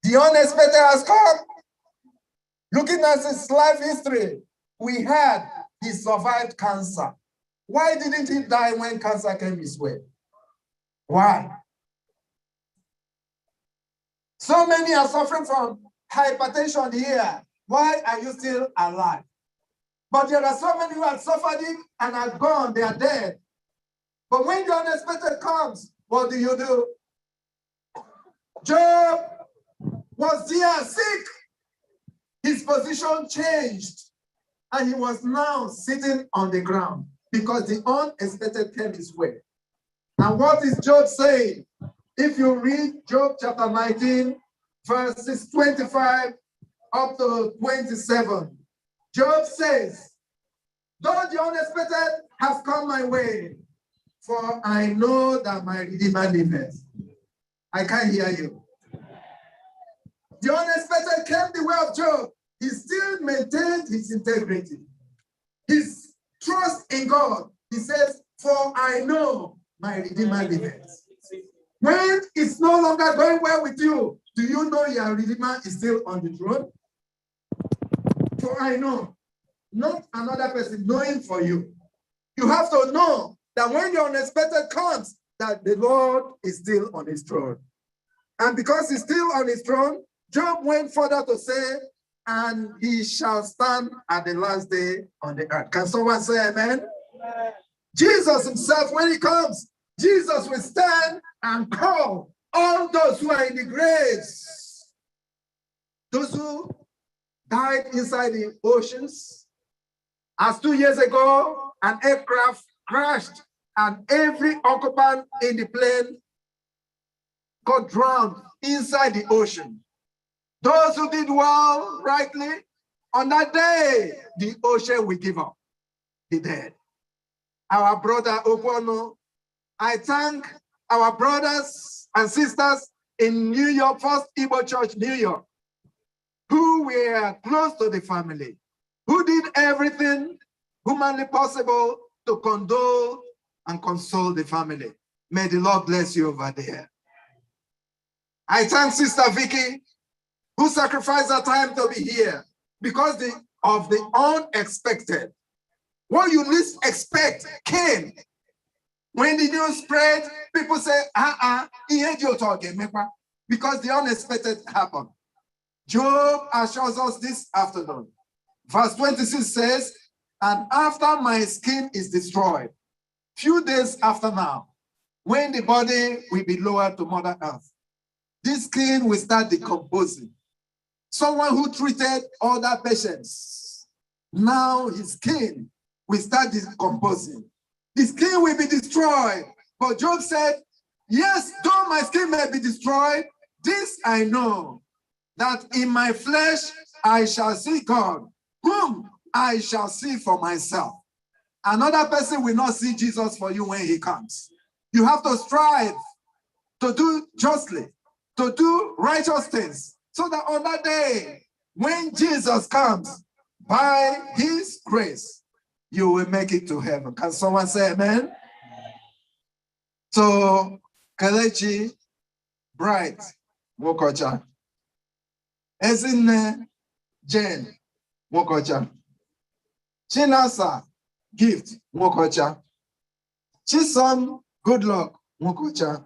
The unexpected has come. Looking at his life history, we had he survived cancer. Why didn't he die when cancer came his way? Why? So many are suffering from hypertension here. Why are you still alive? But there are so many who have suffered it and are gone, they are dead. But when the unexpected comes, what do? Job was there sick. His position changed. And he was now sitting on the ground because the unexpected came his way. And what is Job saying? If you read Job chapter 19, verses 25 up to 27, Job says, though the unexpected has come my way, for I know that my Redeemer liveth. I can't hear you. The unexpected came the way of Job. He still maintained his integrity, his trust in God. He says, for I know my Redeemer liveth. When it's no longer going well with you, do you know your Redeemer is still on the throne? For I know, not another person knowing for you. You have to know that when the unexpected comes, that the Lord is still on his throne. And because he's still on his throne, Job went further to say, and he shall stand at the last day on the earth. Can someone say amen? Amen. Jesus himself, when he comes, Jesus will stand and call all those who are in the graves. Those who died inside the oceans. As 2 years ago, an aircraft crashed and every occupant in the plane got drowned inside the ocean. Those who did well rightly, on that day, the ocean will give up the dead. Our brother Okwuonu, I thank our brothers and sisters in New York, First Igbo Church, New York, who were close to the family, who did everything humanly possible to condole and console the family. May the Lord bless you over there. I thank Sister Vicky, who sacrificed her time to be here because of the unexpected. What you least expect came. When the news spread, people say, because the unexpected happened. Job assures us this afternoon. Verse 26 says, and after my skin is destroyed, few days after now, when the body will be lowered to Mother Earth, this skin will start decomposing. Someone who treated other patients, now his skin will start decomposing. His skin will be destroyed. But Job said, yes, though my skin may be destroyed, this I know, that in my flesh I shall see God, whom I shall see for myself. Another person will not see Jesus for you when he comes. You have to strive to do justly, to do righteous things, so that on that day, when Jesus comes, by his grace, you will make it to heaven. Can someone say amen? So, Kelechi, Bright, Nwokocha, Ezinne, Jane, Nwokocha, Chinasa, Gift, Nwokocha, Chisom, Good Luck, Nwokocha,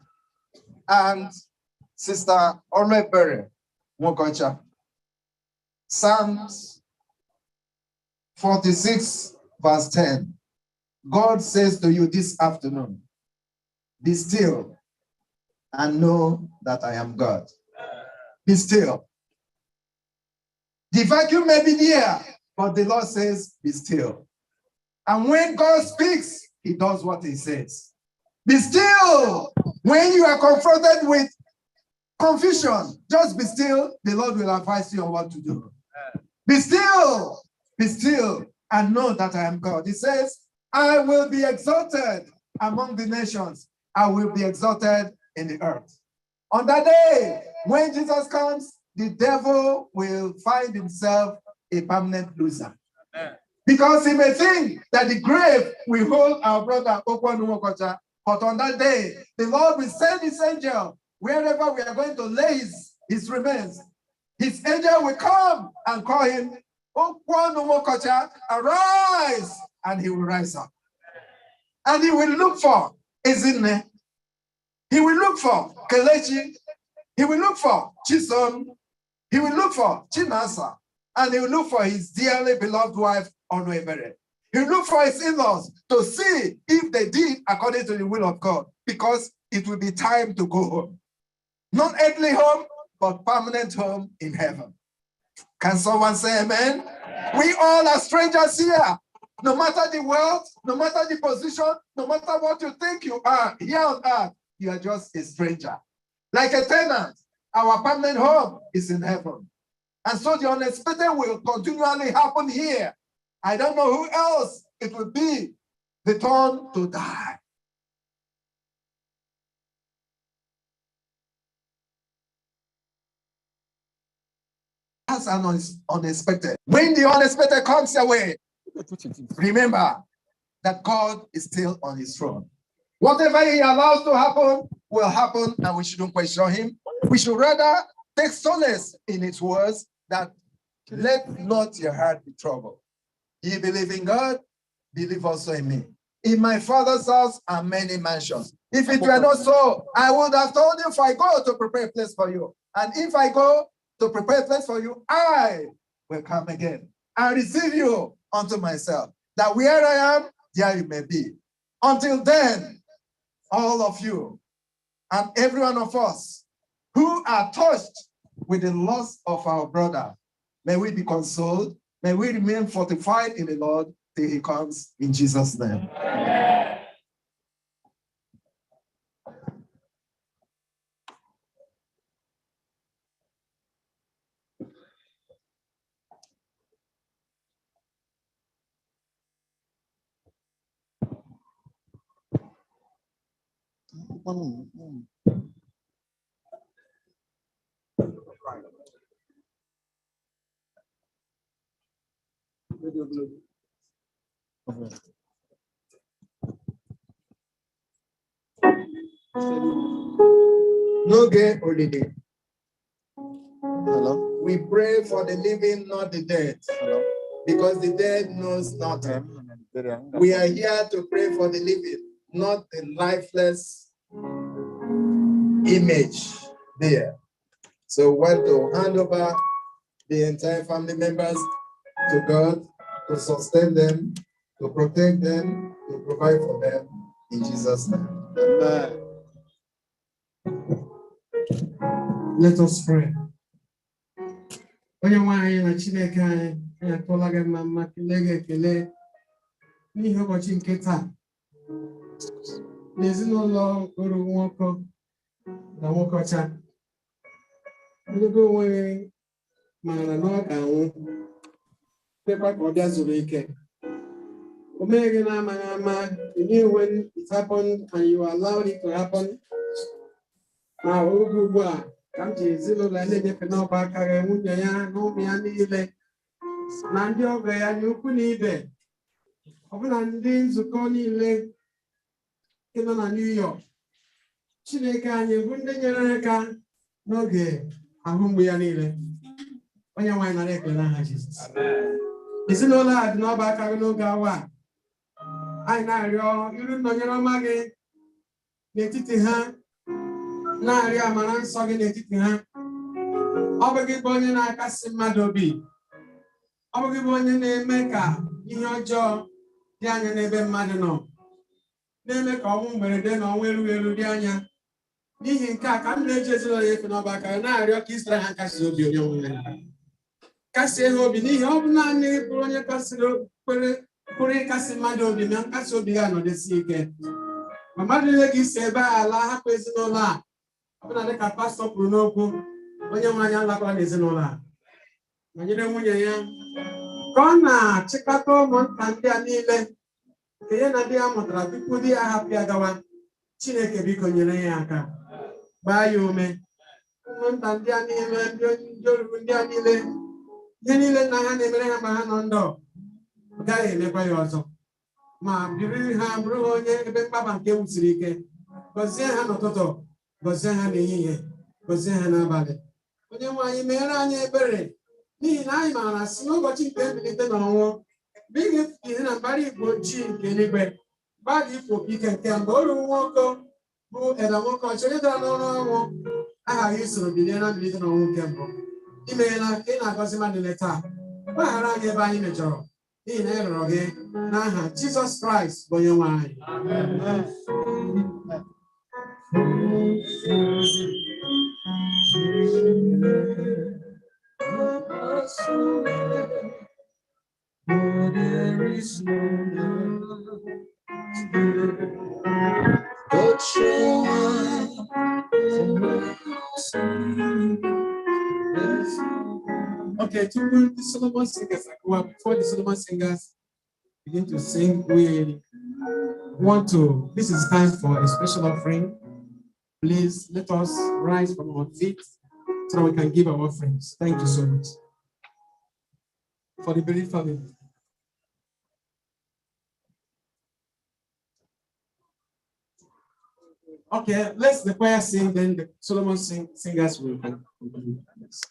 and Sister Olebere, Nwokocha. Psalms 46, verse 10. God says to you this afternoon, be still and know that I am God. Be still. The vacuum may be there, but the Lord says, be still. And when God speaks, he does what he says. Be still. When you are confronted with confusion, just be still. The Lord will advise you on what to do. Be still, and know that I am God. He says, I will be exalted among the nations. I will be exalted in the earth. On that day, when Jesus comes, the devil will find himself a permanent loser. Amen. Because he may think that the grave will hold our brother Okwuonu Nwokocha, but on that day, the Lord will send his angel wherever we are going to lay his remains. his angel will come and call him, Okwuonu Nwokocha, arise, and he will rise up. And he will look for Ezinne. He will look for Kelechi. He will look for Chisom. He will look for Chinasa. And he will look for his dearly beloved wife, Onuebere. He will look for his in-laws to see if they did according to the will of God, because it will be time to go home. Not earthly home, but permanent home in heaven. Can someone say amen? We all are strangers here. No matter the wealth, no matter the position, no matter what you think you are here on earth, you are just a stranger. Like a tenant, our permanent home is in heaven. And so the unexpected will continually happen here. I don't know who else it will be the turn to die. That's an unexpected. When the unexpected comes your way, remember that God is still on his throne. Whatever he allows to happen will happen, and we shouldn't question him. We should rather take solace in his words that let not your heart be troubled. Ye believe in God, believe also in me. In my Father's house are many mansions. If it were not so, I would have told you, if I go to prepare a place for you. And if I go to prepare a place for you, I will come again and receive you unto myself, that where I am, there you may be. Until then, all of you and every one of us who are touched with the loss of our brother, may we be consoled, may we remain fortified in the Lord till he comes, in Jesus' name. No gay holiday. Hello. We pray for the living, not the dead. Hello. Because the dead knows nothing. We are here to pray for the living, not the lifeless image there. So we want to hand over the entire family members to God to sustain them, to protect them, to provide for them in Jesus' name. Amen. Let us pray. Onye nwe anyị na Chineke anyị, anyị atụọla gị mma kelee gị ekele n'ihi ụbọchị nke taa. N'ezinụlọ Okoro Nwoko na Nwokocha, onye onwe maara na ọ ga-anwụ, kpekwa ka ọ bịa zuru ike. O meghị na-amaghị ama, you knew when it happened and you allowed it to happen. Ma oge ugbu a ka m ji ezinụlọ na-enyefe n'ọba aka gị, nwunye ya na ụmụ ya niile na ndị ọgọ ya na ukwu na ibe, ọbụna ndị nzukọ niile nke nọ na New York. Chineke anyị bụ ndị nyere aka n'oge ahụ mgbe ya niile. Onye nwe anyị nara ekele n'aha Jizọs. Ezinụlọ a dị n'ọba aka gị n'oge awa. Anyị na-arịọ iru nnọnyere ọma gị n'etiti ha, na-arịọ amara nsọ gị n'etiti ha. Ọ bụ gị bụ onye na-akasị mmadụ obi. Ọ bụ gị bụ onye na-eme ka ihe ọjọọ dị anya n'ebe mmadụ nọ, na-eme ka ọnwụ mberede na ọnwụ erughị eru dị anya. N'ihi nke a ka m na-eji ezinụlọ ya efe n'ọba aka na-arịọ ka Izrel ha nkasi obi, onye nwe ha kasie ha obi, n'ihi ọ bụ naanị bụrụ onye pụrụ ịkasị mmadụ obi na nkasi obi ya nọdesi ike. Ma mmadụ niile ga isi ebe a ala hapụ ezinụlọ a, ọ bụ na dịka pastọ kwuru n'okwu, onye nwe anyị alakwala n'ezinụlọ a. Ma nyere nwunye ya ka ọ na-achịkọta ụmụnta ndị a niile nke ya na di ya mụtara tupu di ya hapụ ya gawa. Chineke biko nyere ya aka, gbaa ya ume. Ụmụnta ndị a niile, ndị oruru ndị a niile, ihe niile nna ha na-emere ha mgbe ha nọ ndụ, ọ gaghị emekwa ya ọzọ. Ma biri ha bụrụ ha onye ebe mkpaba nke wusiri ike. Gọzie ha n'ụtụtụ, gọzie ha n'ehihie, gọzie ha n'abalị. onye nwe anyị meere anyị ebere n'ihi na anyị maara si n'ụbọchị nke mbilite n'ọnwụ mgbe ị ga-efu ihe na mbara igwe ojii nke eluigwe mgbe a ga-ifụ opi ike nke mbụ olu nwoke bụ Nwokocha onye dara n'ọrụ ọnwụ aghaghị isoro bilie na mbilite n'ọnwụ nke mbụ imeela ka ị na-agọzi mmadụ niile taa gbaghara anyị ebe anyị mejọrọ n'ihi na ị rịọrọ gị n'aha Jizọs Kraịst bụ onye nwe anyị. There is no but Okay, to the Solomon singers, before the Solomon singers begin to sing, we want to, this is time for a special offering. Please let us rise from our feet so that we can give our offerings. Thank you so much. For the bereaved family. Okay, let's the choir sing, then the Solomon singers will conclude. Yes.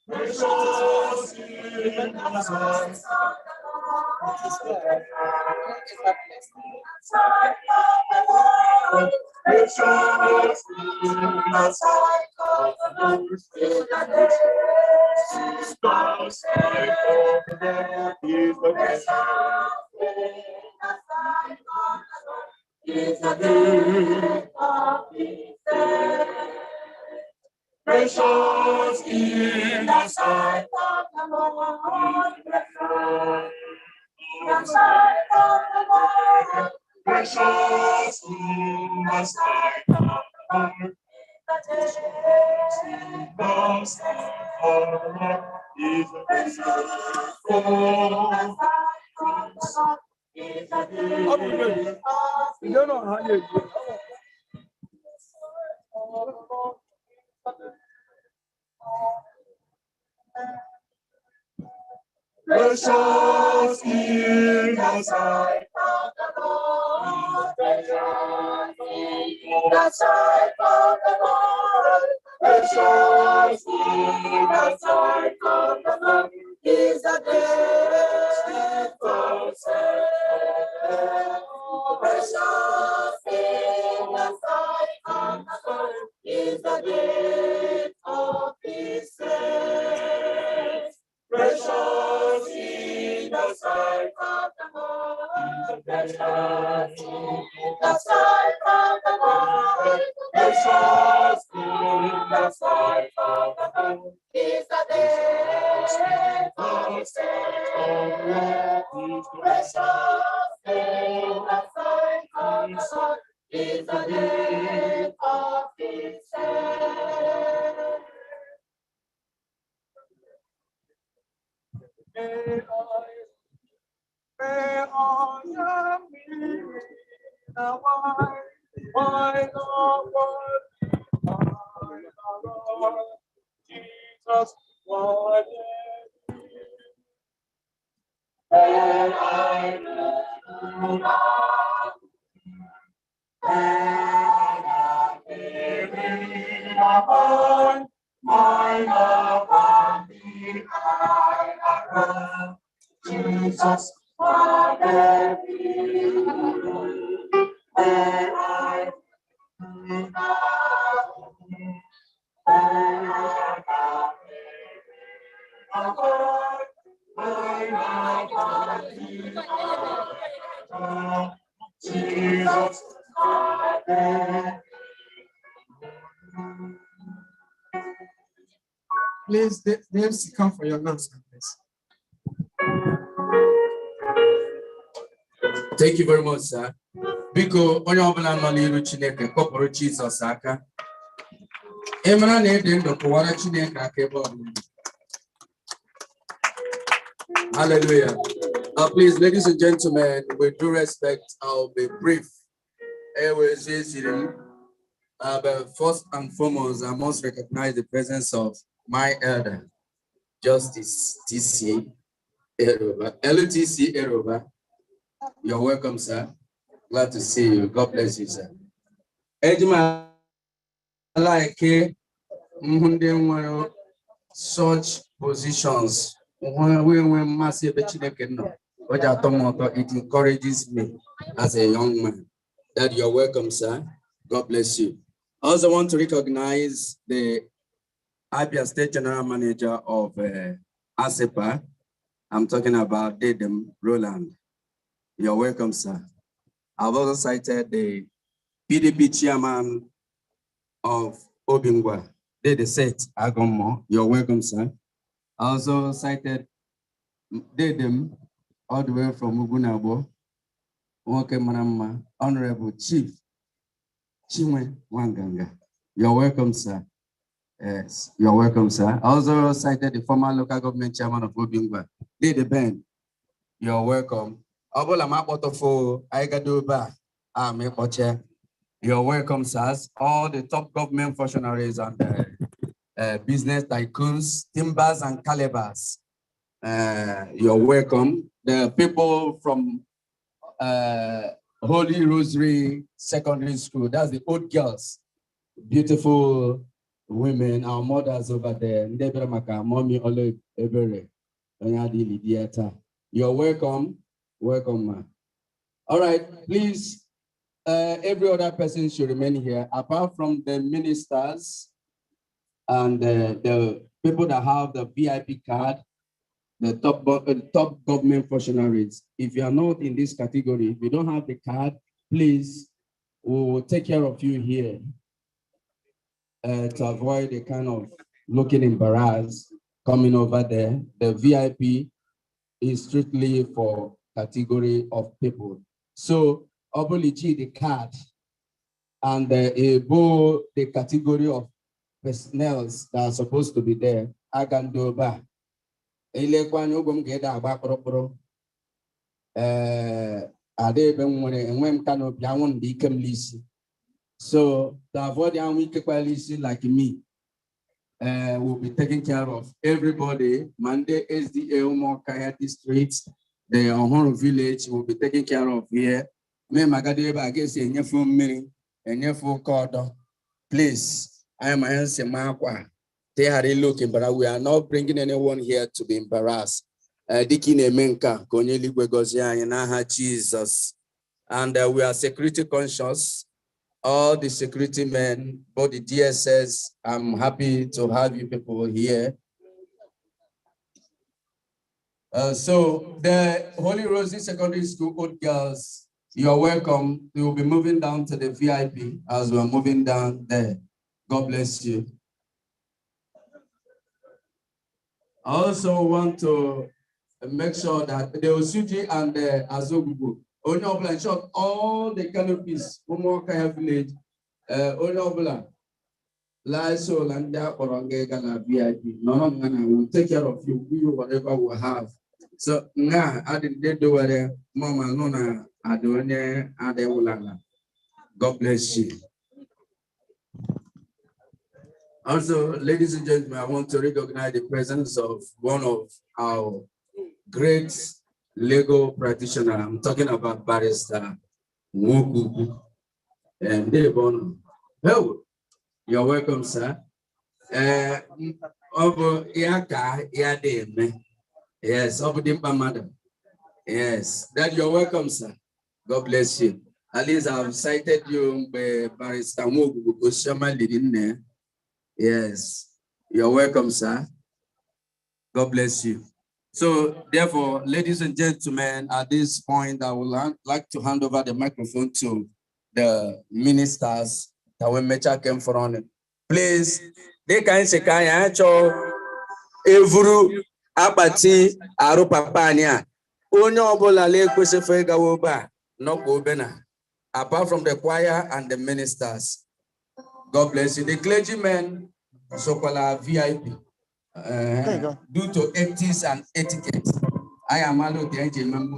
Precious in the sight of the Lord, precious in the sight of the Lord, is the precious you don't know how you do. Precious in the sight of the Lord, precious in the sight of the Lord, precious in the sight of the Lord is the death of sin. Precious in the sight of the Lord is the death of his saints. Precious in the sight of the Lord, precious in the sight of the Lord, precious in the sight of the Lord is the death of sin. Precious in the sight of the Lord is the death of his saints. May I be the why Lord, Jesus, what may I Jesus, Jesus, Please, the MC, come for your announcement, please. Thank you very much, sir. Biko, onye ọbụla nọ n'iru Chineke kpọpụrụ Jesus aka. Emara na ịdị ndụ kụwara Chineke aka ebe ọbụla. Hallelujah. Please, ladies and gentlemen, with due respect, I'll be brief. But first and foremost, I must recognize the presence of my elder, Justice TC Eroba, LTC Eroba. You're welcome, sir. Glad to see you. God bless you, sir. Ejima like such positions when massive it encourages me as a young man. That you're welcome, sir. God bless you. I also want to recognize the Abia State General Manager of ASEPA. I'm talking about Dedem Roland. You're welcome, sir. I've also cited the PDP chairman of Obingwa, Dede Set Agomo. You're welcome, sir. I also cited Dedem all the way from Ugunabo, Honorable Chief Chimwe Wanganga. You're welcome, sir. Yes, you're welcome, sir. I also cited the former local government chairman of Obingwa, Dede Ben. You're welcome. You're welcome, sirs. All the top government functionaries and business tycoons, timbers and calibers. You're welcome. The people from Holy Rosary Secondary School, that's the old girls, beautiful women, our mothers over there. You're welcome. Welcome, man. All right, please, every other person should remain here, apart from the ministers and the people that have the VIP card, the top government functionaries. If you are not in this category, if you don't have the card, please, we will take care of you here to avoid the kind of looking embarrassed coming over there. The VIP is strictly for category of people. So, Oboliji, the card, and the category of personnel that are supposed to be there, I can do back. So, the avoid like me will be taking care of everybody. Monday, SDA, Umokaya districts, the Ohoro village will be taken care of here. Please, I am answering Marqua. They are looking, but we are not bringing anyone here to be embarrassed. Dikine Menka, Konyeli Gwegozia, Yanaha Jesus. And we are security conscious. All the security men, both the DSS, I'm happy to have you people here. So the Holy Rosary Secondary School old girls, you're welcome. We will be moving down to the VIP as we're moving down there. God bless you. I also want to make sure that the Osuji and the Azogubu, in short, all the canopies, Umokaya village, Onobla, Lysol and Orangana VIP. None will take care of you, whatever we have. So now I didn't do it, Mama Nona, Adone, Adewulana. God bless you. Also, ladies and gentlemen, I want to recognize the presence of one of our great legal practitioner. I'm talking about Barrister Nwokocha. And they born. Oh, you're welcome, sir. Over Yaka, Yademe. Yes, over Dimpa Madam. Yes, that you're welcome, sir. God bless you. At least I've cited you by Barrister Nwokocha leading there. Yes, you're welcome, sir. God bless you. So, therefore, ladies and gentlemen, at this point, I would like to hand over the microphone to the ministers that will make a came from. Please, they can say, Evuru Abati Arupapania. Onyo Bolale Kwesefega Woba, no Gobena. Apart from the choir and the ministers. God bless you. The clergymen, so-called VIP. Due to ethics and etiquette, I am allowed the AJ member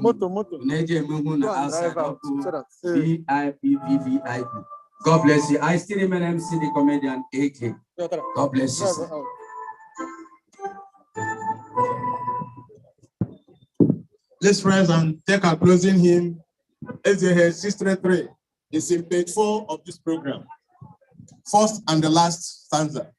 outside of VIP. God bless you. I still remain MC the comedian AK. God bless you, sir. Let's rise and take our closing hymn. SDH 633 is in page 4 of this program. First and the last stanza.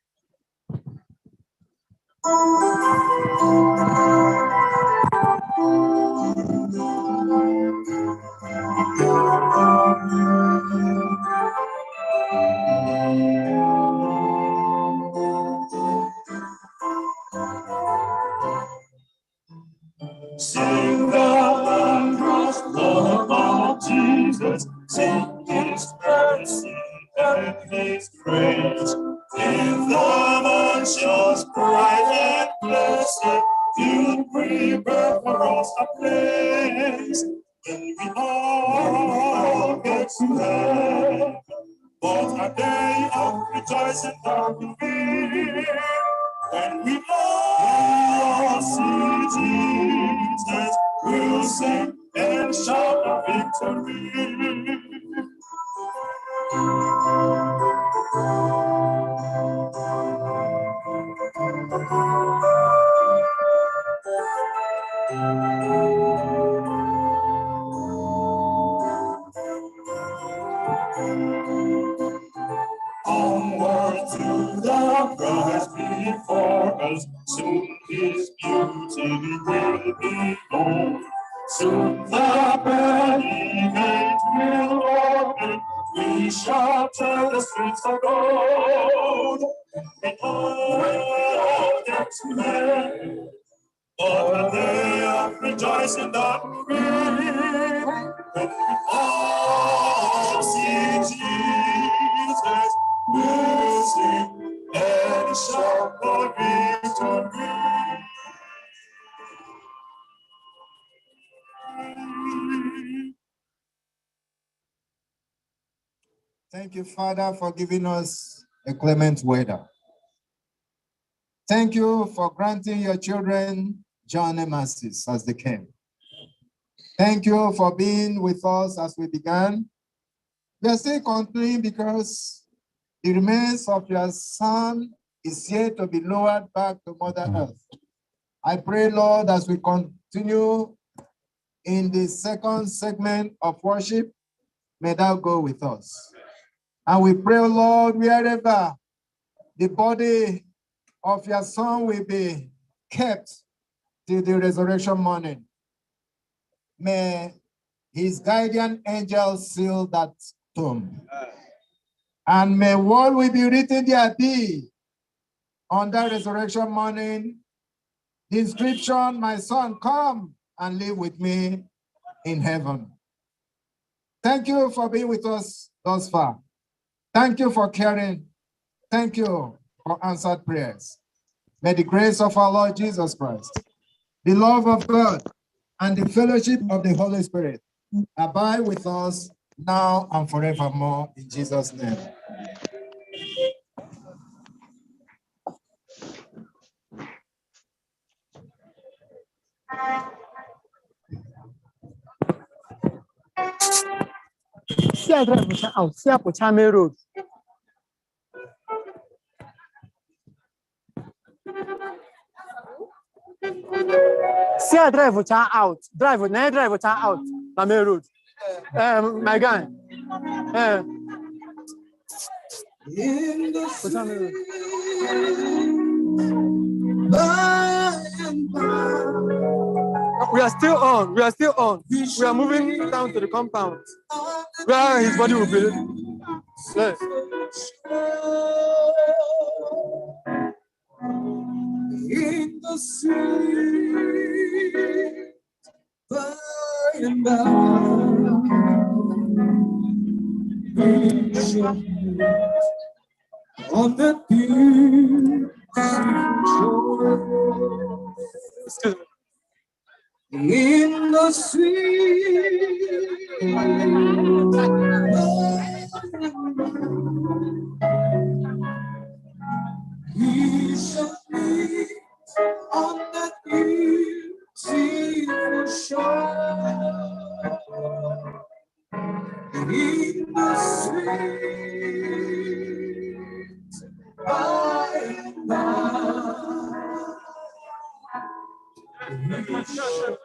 Sing the wondrous love of Jesus, sing his mercy and his praise. In the mansions bright and blessed, you prepare for us a place. When we all get to heaven, what a day of rejoicing that will be. When we all see Jesus, we'll sing and shout of victory. Onward to the prize before us, soon his beauty will be known. Soon the pearly gate will open, we shall turn the streets of gold. And all get to heaven, what a day of rejoicing that will be. When we all see Jesus, we'll sing and shout for victory. Thank you, Father, for giving us a clement weather. Thank you for granting your children journey mercies as they came. Thank you for being with us as we began. We are still continuing because the remains of your son is yet to be lowered back to Mother Earth. I pray, Lord, as we continue in the second segment of worship, may thou go with us. And we pray, Lord, wherever the body of your son will be kept till the resurrection morning, may his guardian angel seal that tomb. And may what will be written there be on that resurrection morning, the inscription, my son, come and live with me in heaven. Thank you for being with us thus far. Thank you for caring. Thank you for answered prayers. May the grace of our Lord Jesus Christ, the love of God, and the fellowship of the Holy Spirit abide with us now and forevermore in Jesus' name. Road. See, I drive with her out. Drive with her out. Na main road. My guy. In the Street, we are still on. We are still on. We are moving down to the compound where his body will be. Yes. In the sea, by and by, on the beautiful shore. In the sweet, we shall meet on that beautiful shore. In the sweet by and by, we shall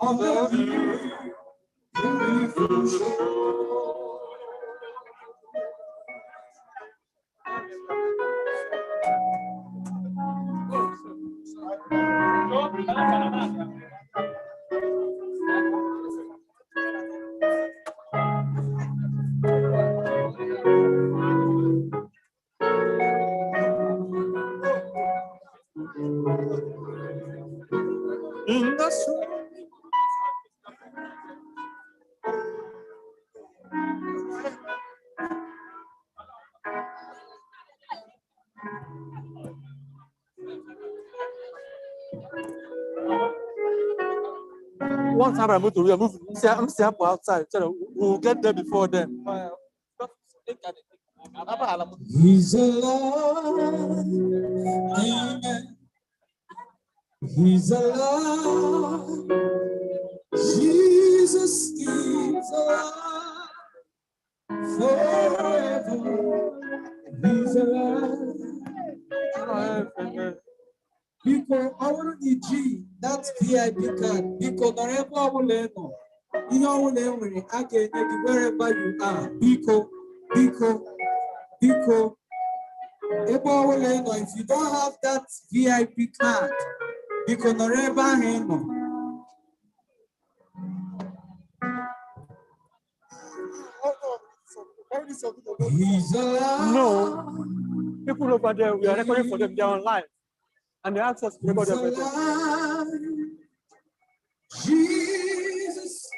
on the beautiful shore. In the sweet. Once I'm able to remove, I'm still outside, so we'll get there before then. He's alive, amen. He's alive, Jesus is alive, forever. He's alive. Because our EG, that's VIP card. Because wherever I can wherever you are. Because, if you don't have that VIP card, because wherever he's alive. No, people over there, we are recording for them, they are online. And they ask us to record everything. Jesus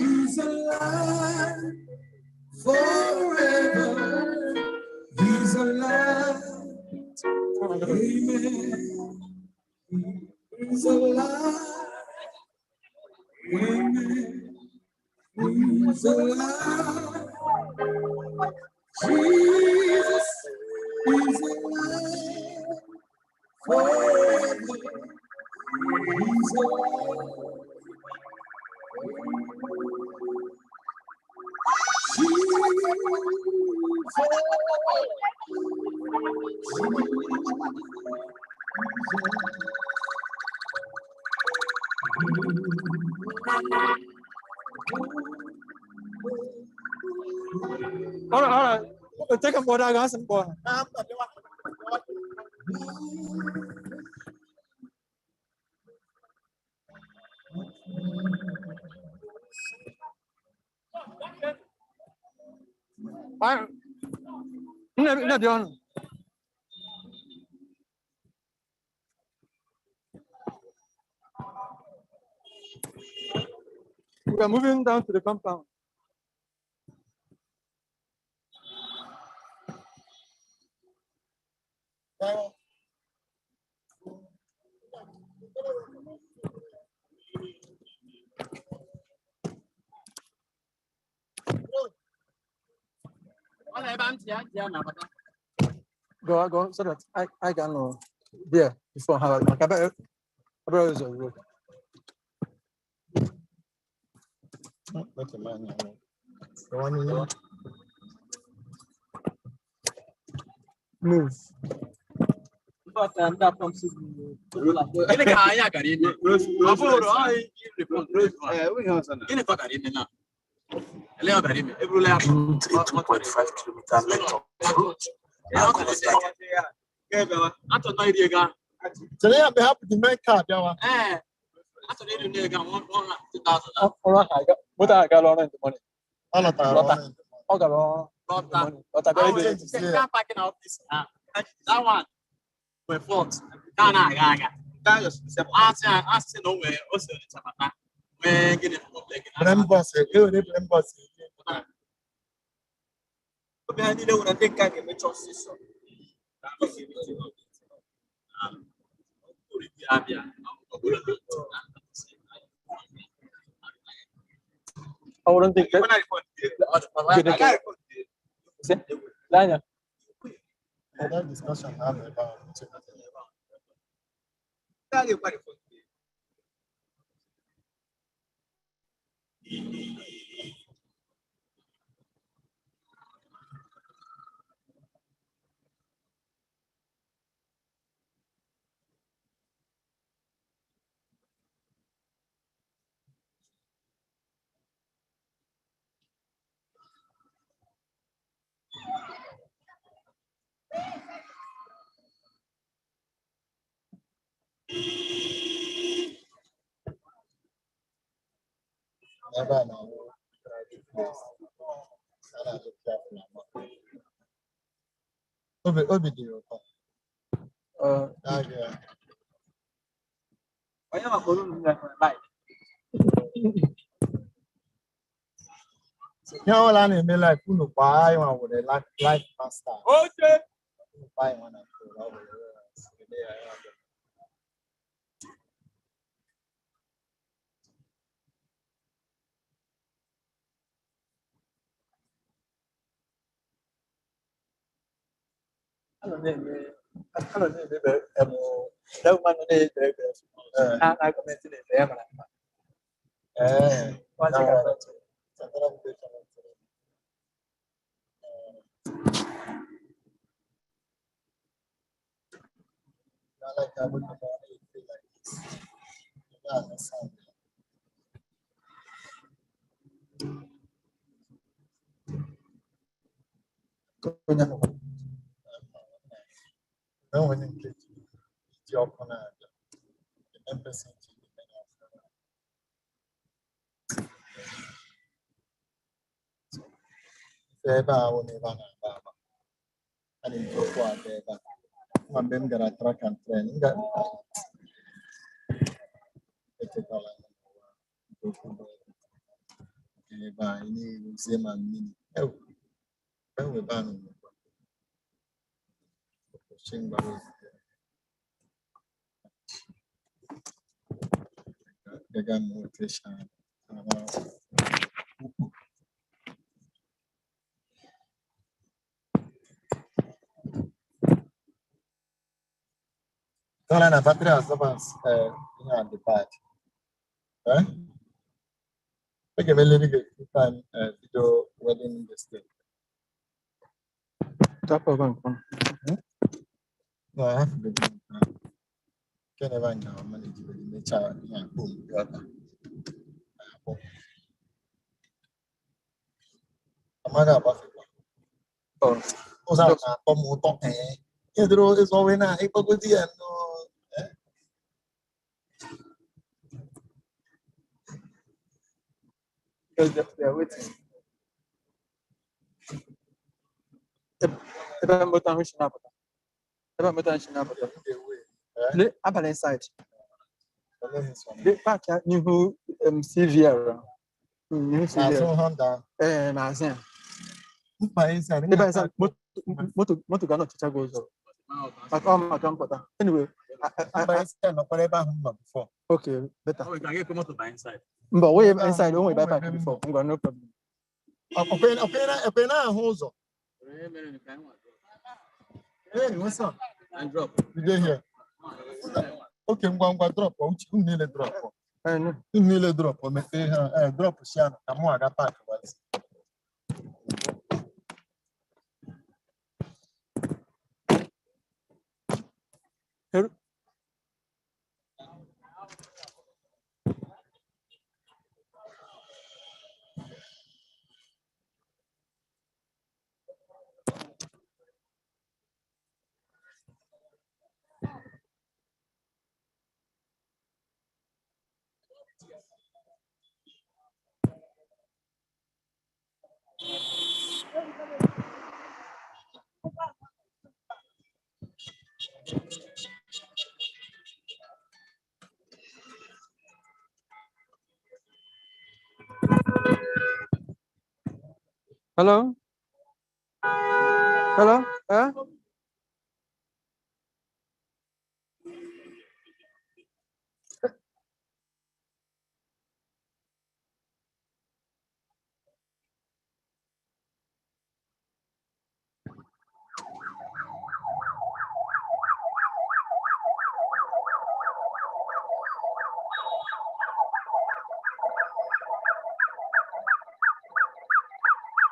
is alive forever. He's alive. Amen. He's alive. Amen. He's alive. Jesus is alive forever. He's alive. All right. We'll take a photo, guys, and go. We are moving down to the compound. Go, so that I can know there before how I move. Today I'm happy to make card. What I got on the money. All of that. I got on the money. But I got packing out this. That one. We're fault. Nowhere. Also, we're getting public. I wouldn't think that. That discussion about never know. Obi deal. Yeah. I am a balloon like. You know, I mean, like, who buy one with a life master. Okay. Buy one. I don't know. No one engaged your opponent. The embassy. And in Joshua, I'm going to track and train. Ini sema nini? Wewe bana. Shimba wewe. Gaga motivation. Kalau na patria sabas ina debat. Okay, well, let me get time video wedding this thing. Top of one. No, I have to do. Can I find out manage the child? Yeah, boom. Amaga ba. Oh, usa na como to Pedro is always na ipagudian no. Because they are waiting. Eba mbota hushinapa. Eba mbota hushinapa. Le apa inside. Le pack ya new CV around. New CV. So Honda. Na sen. Mpa inside. Eba inside moto gano chicha gozo. Akoma kampota. Anyway, I no whatever before. Okay, better. We can get moto by inside. But we inside only by back before. I'm got no problem. Opena hozo. Hey, what's up? And drop. You get here. Okay, I'm going to drop. You need a drop. You need a drop. Drop Shana. I'm going to pack. Hello? Hello? Huh?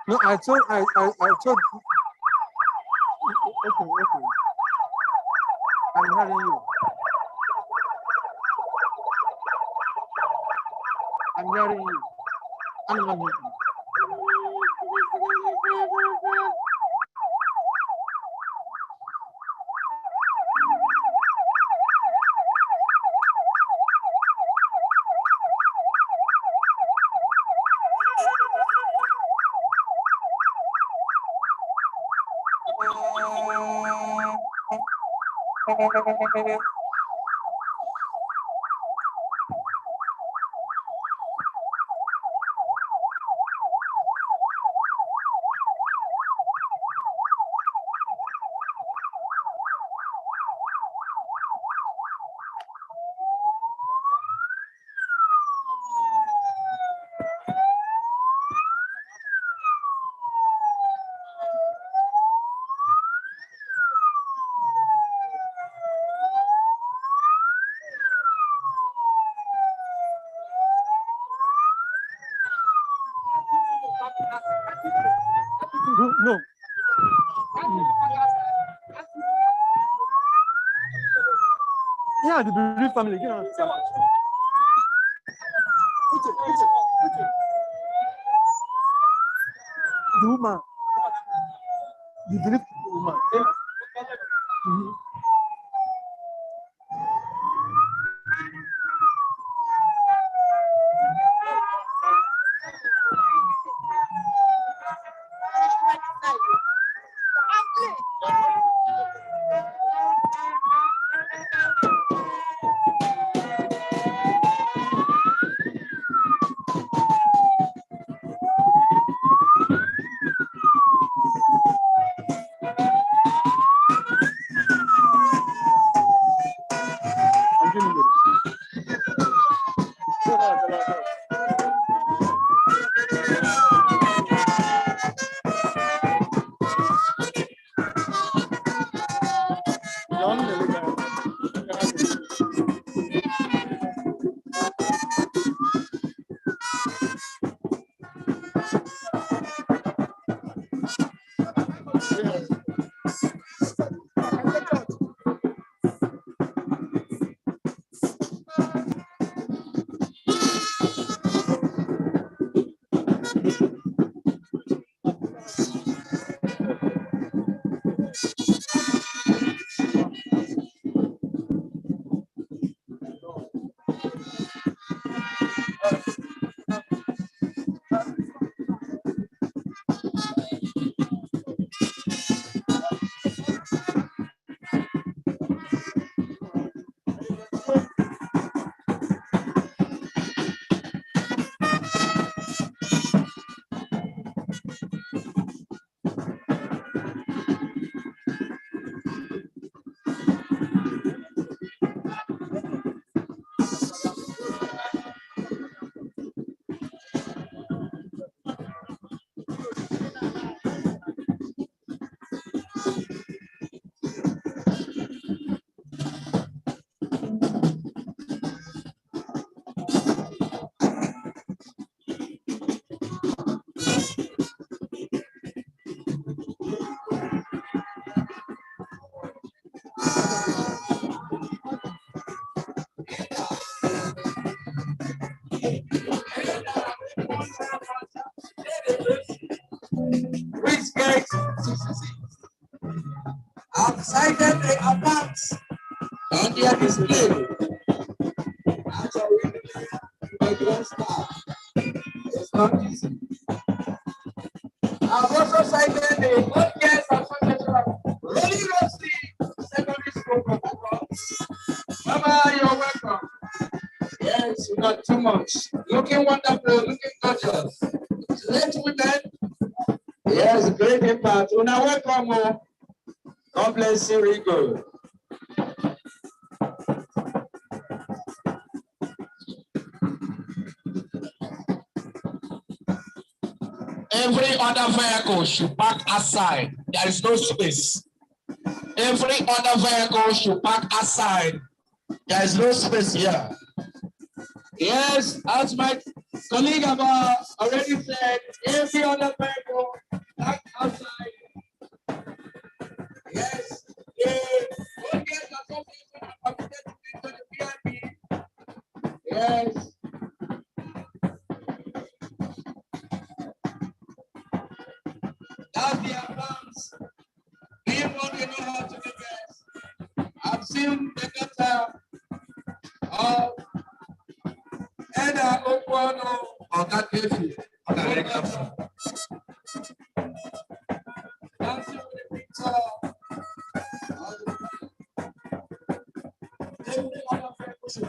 No, I told. Okay. I'm hearing you. I'm hearing you. I'm not hearing you. No. Yeah, the bereaved family. Get on. The woman. The bereaved woman. Mhm. Which gate? Outside the apartments on their display. I've also cited the 1 years association of Rolling Rossi Secondary School. so much. Looking wonderful, looking gorgeous. Great women. Yes, great impact. Una welcome. God bless you, Rico. Every other vehicle should park aside. There is no space. Every other vehicle should park aside. There is no space here. Yes, as my colleague already said, every other vehicle park outside. Yes, yes. That's the advance. People they know how to do this. I've seen the daughter of Okwuonu on that baby. Dancing with the picture. Every other person.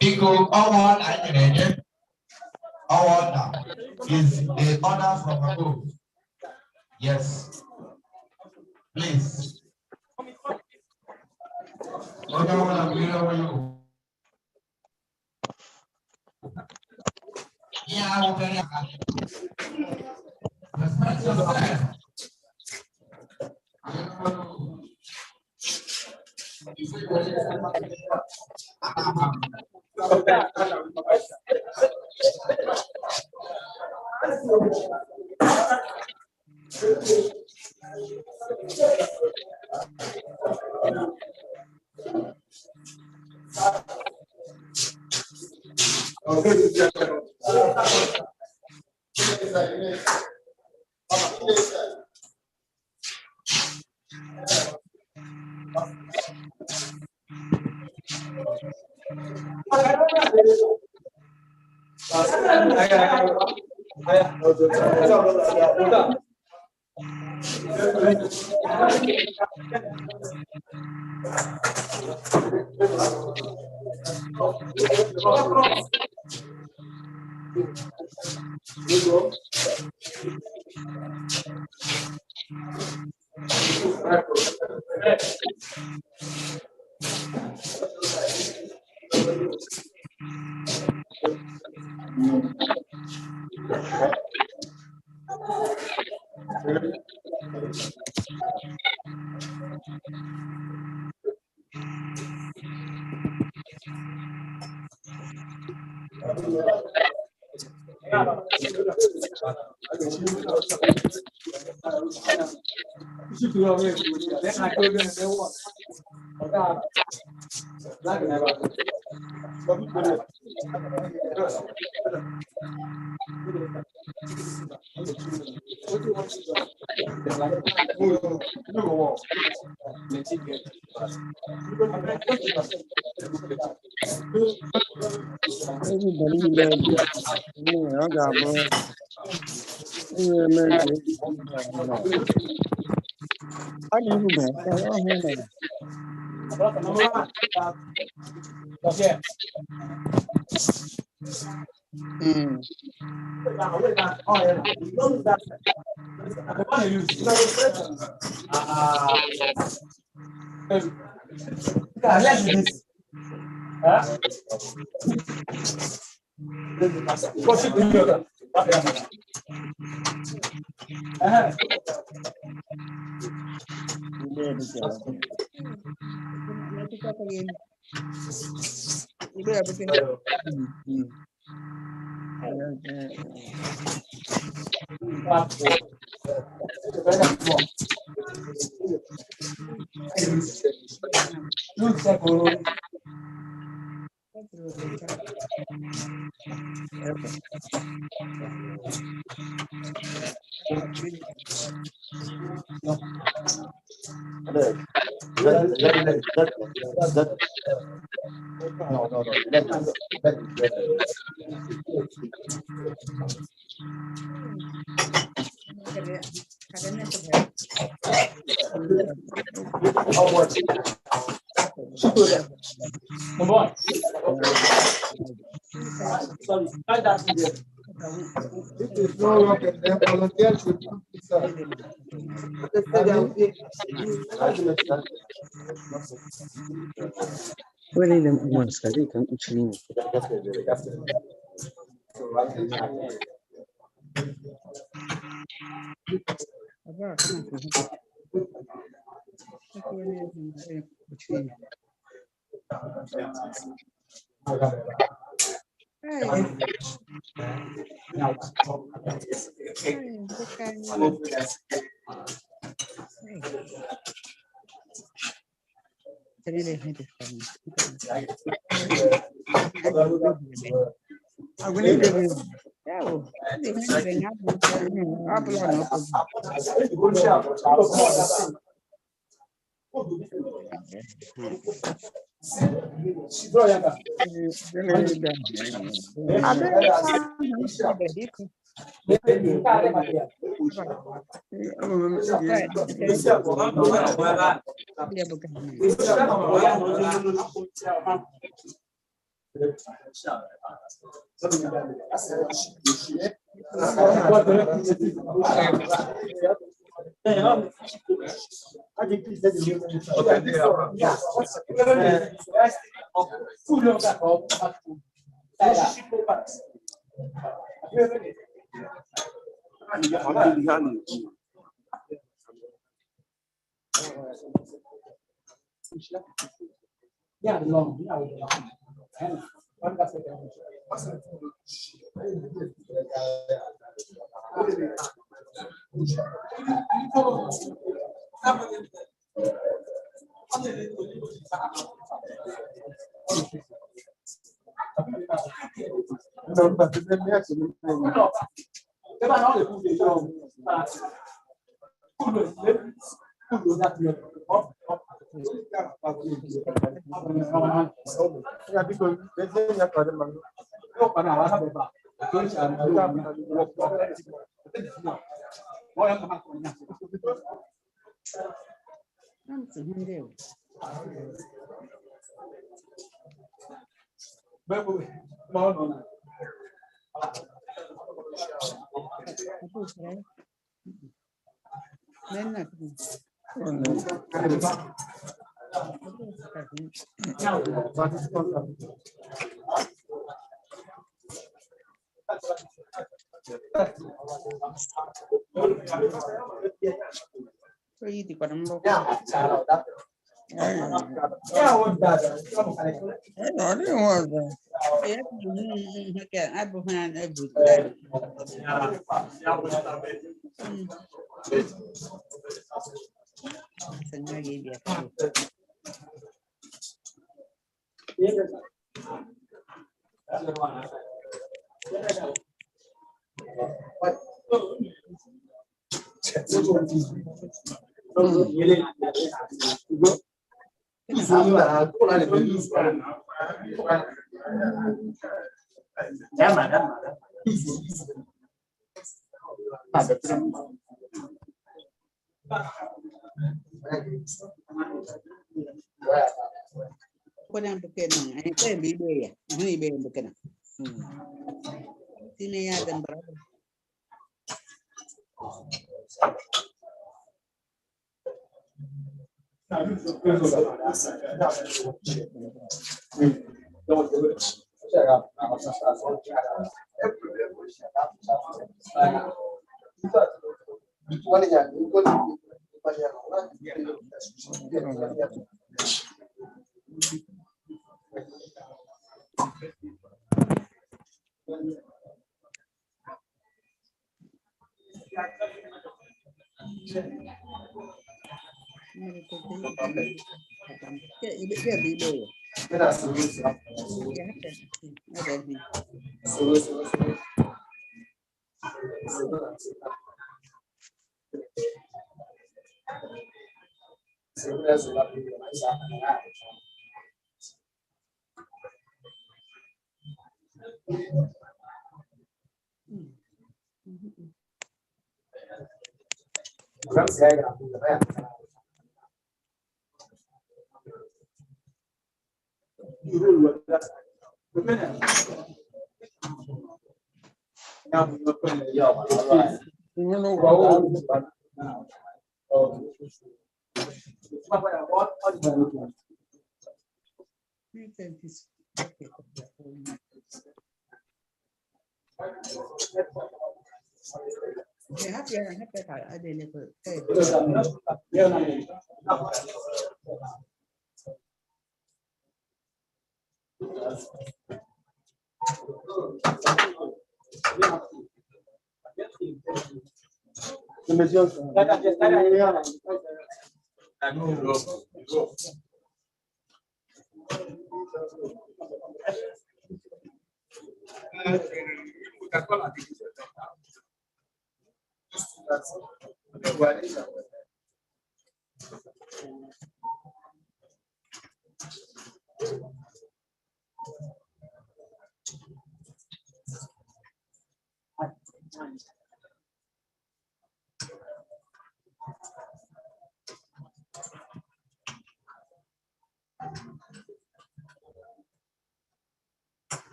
Biko award is the order from above. Yes. Please.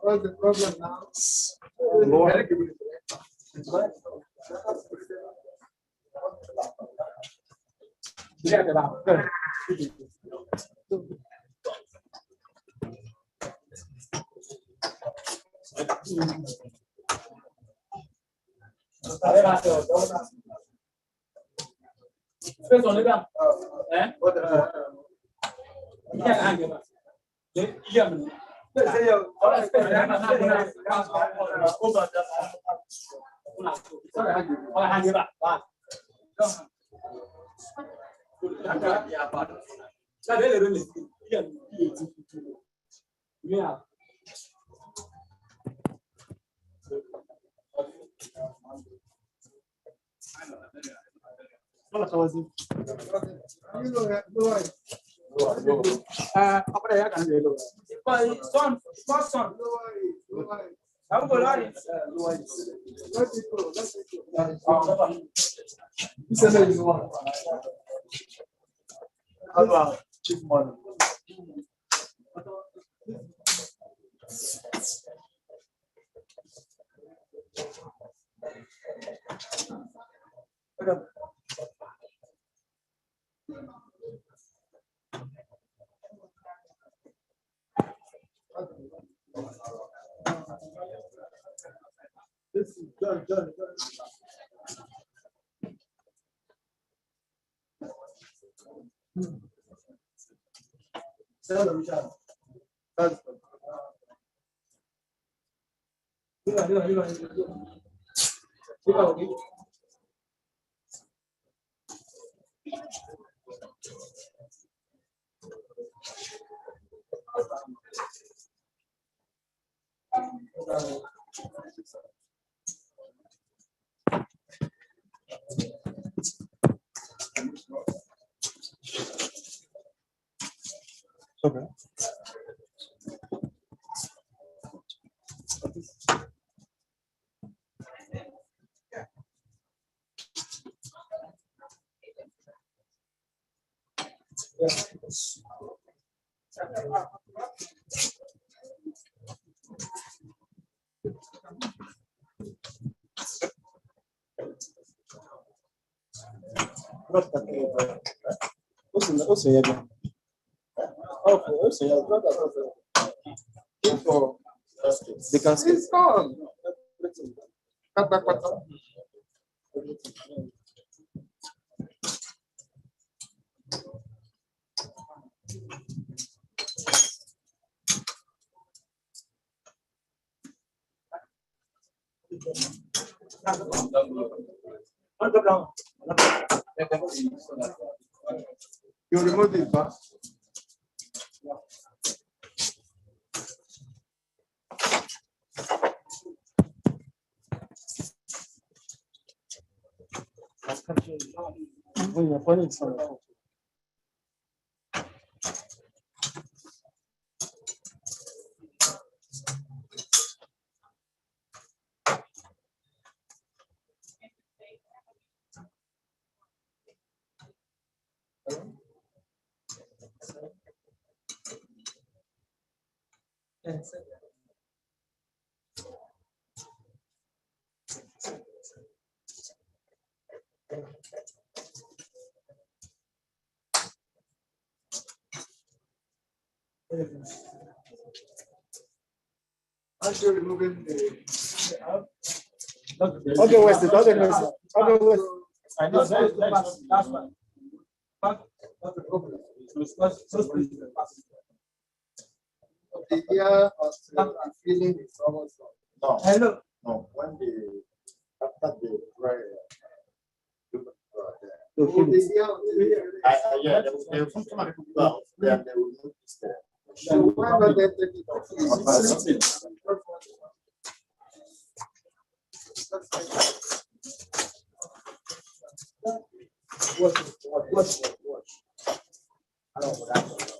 What's the problem now? This is done. Okay. They can see it's gone. You remove this back. After removing the okay, West, okay, West, okay, West. That's fine. The year of the feeling is almost no. Hello. No, when the after the prayer. Yeah, they will somebody put it out, then they will notice that. So whenever they take it off, watch. I don't know what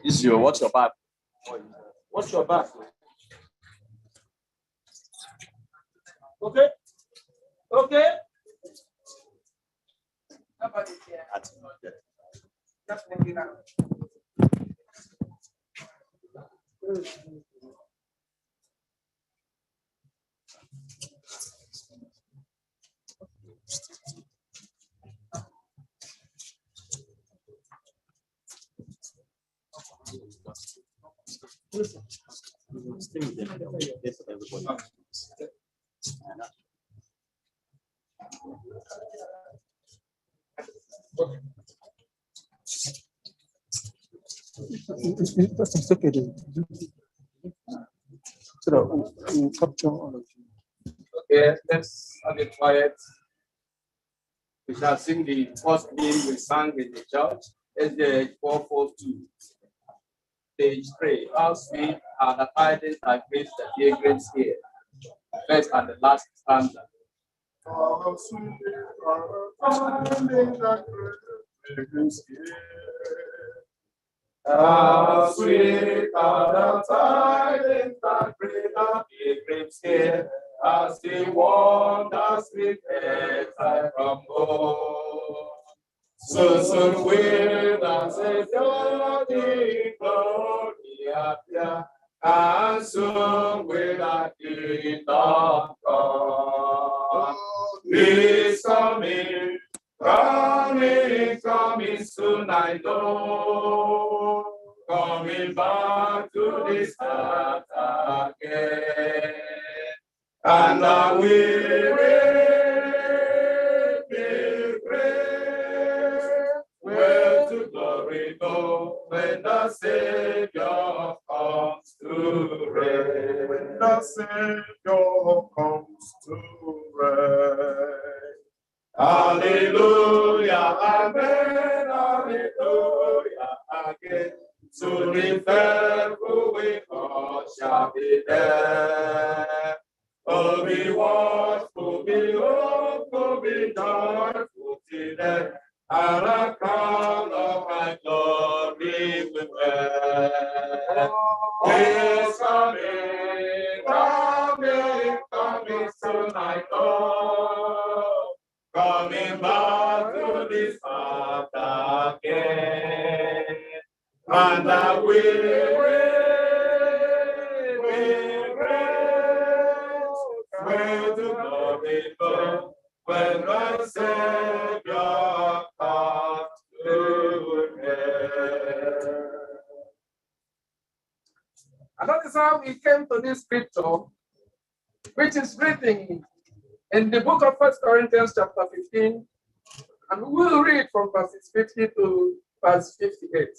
This is what's your back? What's your back? Okay. Okay. Just make it out. It's okay. So that we'll capture all of you. Okay, let's have it quiet. We shall sing the first hymn we sang in the church. SDH 442. Page 3. How sweet are the tidings that grace the pilgrims here. First and the last stanza. How sweet are the tidings that pilgrims here. How sweet are the tidings that bring the pilgrims here, as they wander with exile from home. So soon will the Savior in glory appear, and soon will the kingdom come. He's coming, coming soon, I know. Coming back to this earth again. And the weary pilgrim will to glory go when the Savior comes to reign. When the Savior comes to reign. Hallelujah, amen, hallelujah, again. To the faithful we all shall be there. Oh, be watchful, be hopeful, be joyful till then, and a crown of my glory we wear. He's coming, coming, coming soon, I know. Coming back to this earth again. And I will wait to glory go when my Savior comes again. And that is how we came to this scripture, which is written in the book of 1 Corinthians chapter 15, and we will read from verses 50 to verse 58.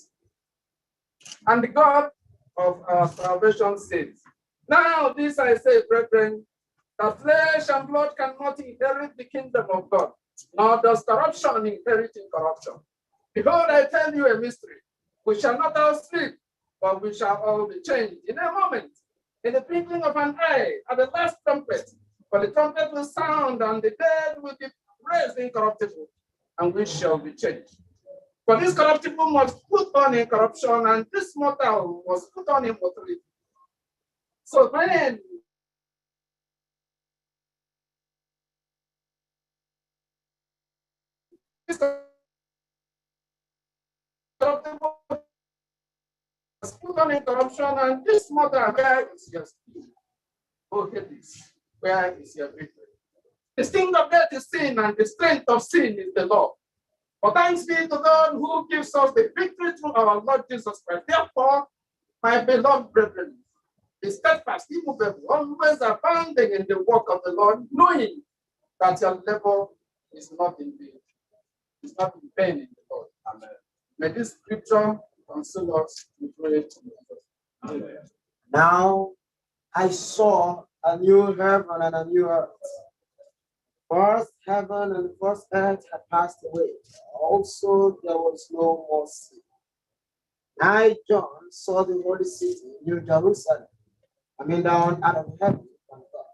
And the God of our salvation says, now this I say, brethren, that flesh and blood cannot inherit the kingdom of God, nor does corruption inherit incorruption. Behold, I tell you a mystery. We shall not all sleep, but we shall all be changed in a moment, in the twinkling of an eye, at the last trumpet. For the trumpet will sound, and the dead will be raised incorruptible, and we shall be changed. For this corruptible must put on incorruption, and this mortal must put on immortality. So then, this corruptible must put on incorruption, and this mortal, where is your spirit? Oh, Hades, where is your victory? The sting of death is sin, and the strength of sin is the law. But thanks be to God who gives us the victory through our Lord Jesus Christ. Therefore, my beloved brethren, be steadfast, immovable, always abounding in the work of the Lord, knowing that your labor is not in vain. It's not in vain in the Lord. Amen. May this scripture console us. We pray. Amen. Now I saw a new heaven and a new earth. First heaven and first earth had passed away. Also there was no more sea. I, John, saw the holy city, New Jerusalem, coming down out of heaven from God,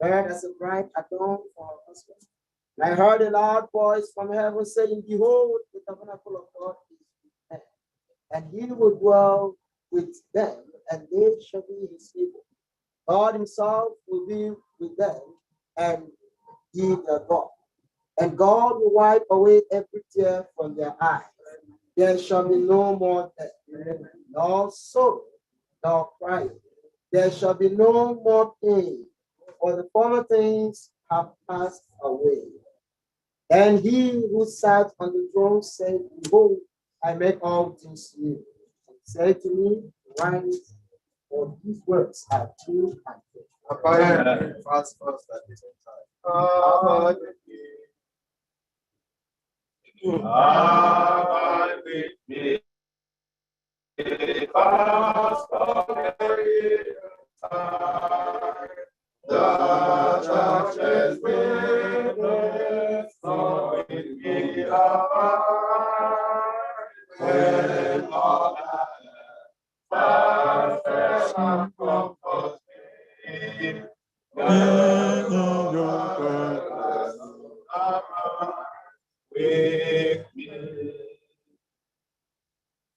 prepared as a bride adorned for her husband. And I heard a loud voice from heaven saying, behold, the tabernacle of God is with men, and he will dwell with them, and they shall be his people. God himself will be with them, and he their God. And God will wipe away every tear from their eyes. There shall be no more death, nor sorrow, nor crying. There shall be no more pain, for the former things have passed away. And he who sat on the throne said, behold, I make all things new. And said to me, write, for these words are true and faithful. Fast at the same time. Abide with me. Fast for every time. The church is witness, so in me abide. When all that fast and comfort me.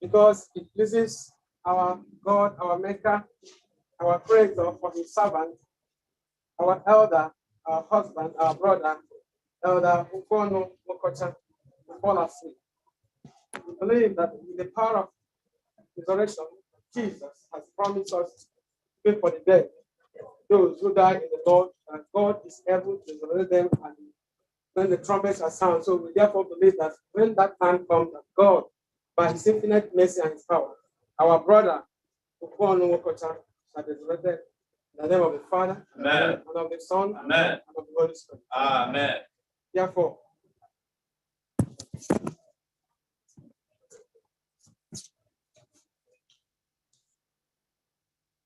Because it pleases our God, our Maker, our Creator, for his servant, our elder, our husband, our brother, Elder Okwuonu Nwokocha, to fall asleep. We believe that with the power of resurrection, Jesus has promised us to pay for the dead, those who die in the Lord, and God is able to resurrect them and when the trumpets are sound. So we therefore believe that when that time comes, that God, by his infinite mercy and his power, our brother, Okwuonu Nwokocha, shall be resurrected in the name of the Father, Amen. and of the Son, Amen. and of the Holy Spirit. Amen. Therefore,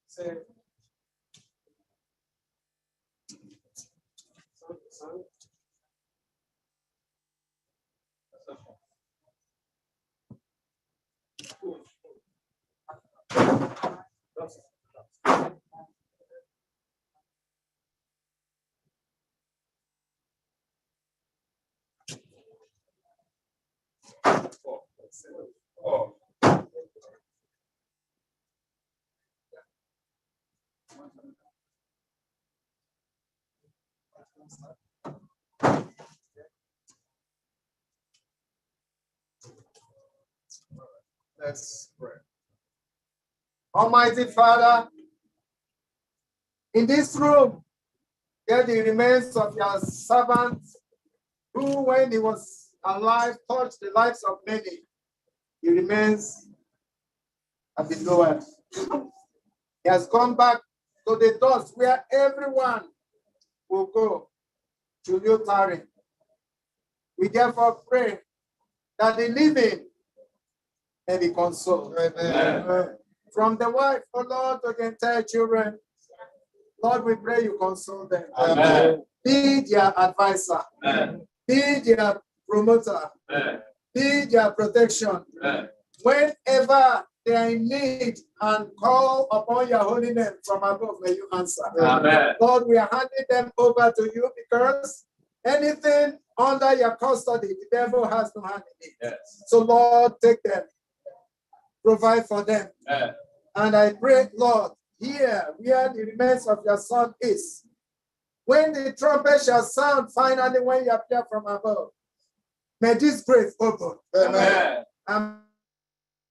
say, Son. Let's pray. Almighty Father, in this room, get the remains of your servant who, when he was alive, touched the lives of many. He remains at the lower. He has gone back to the dust where everyone will go to new tarry. We therefore pray that the living may be consoled. Amen. From the wife, O Lord, to the entire children, Lord, we pray you console them. Amen. Be their advisor. Amen. Be their promoter. Amen. Be their protection. Amen. Whenever they are in need and call upon your holy name from above, may you answer. Amen. Lord, we are handing them over to you because anything under your custody, the devil has no hand in it. Yes. So, Lord, take them. Provide for them. Amen. And I pray, Lord, here where the remains of your son is, when the trumpet shall sound finally when you appear from above, may this grave open. Amen. And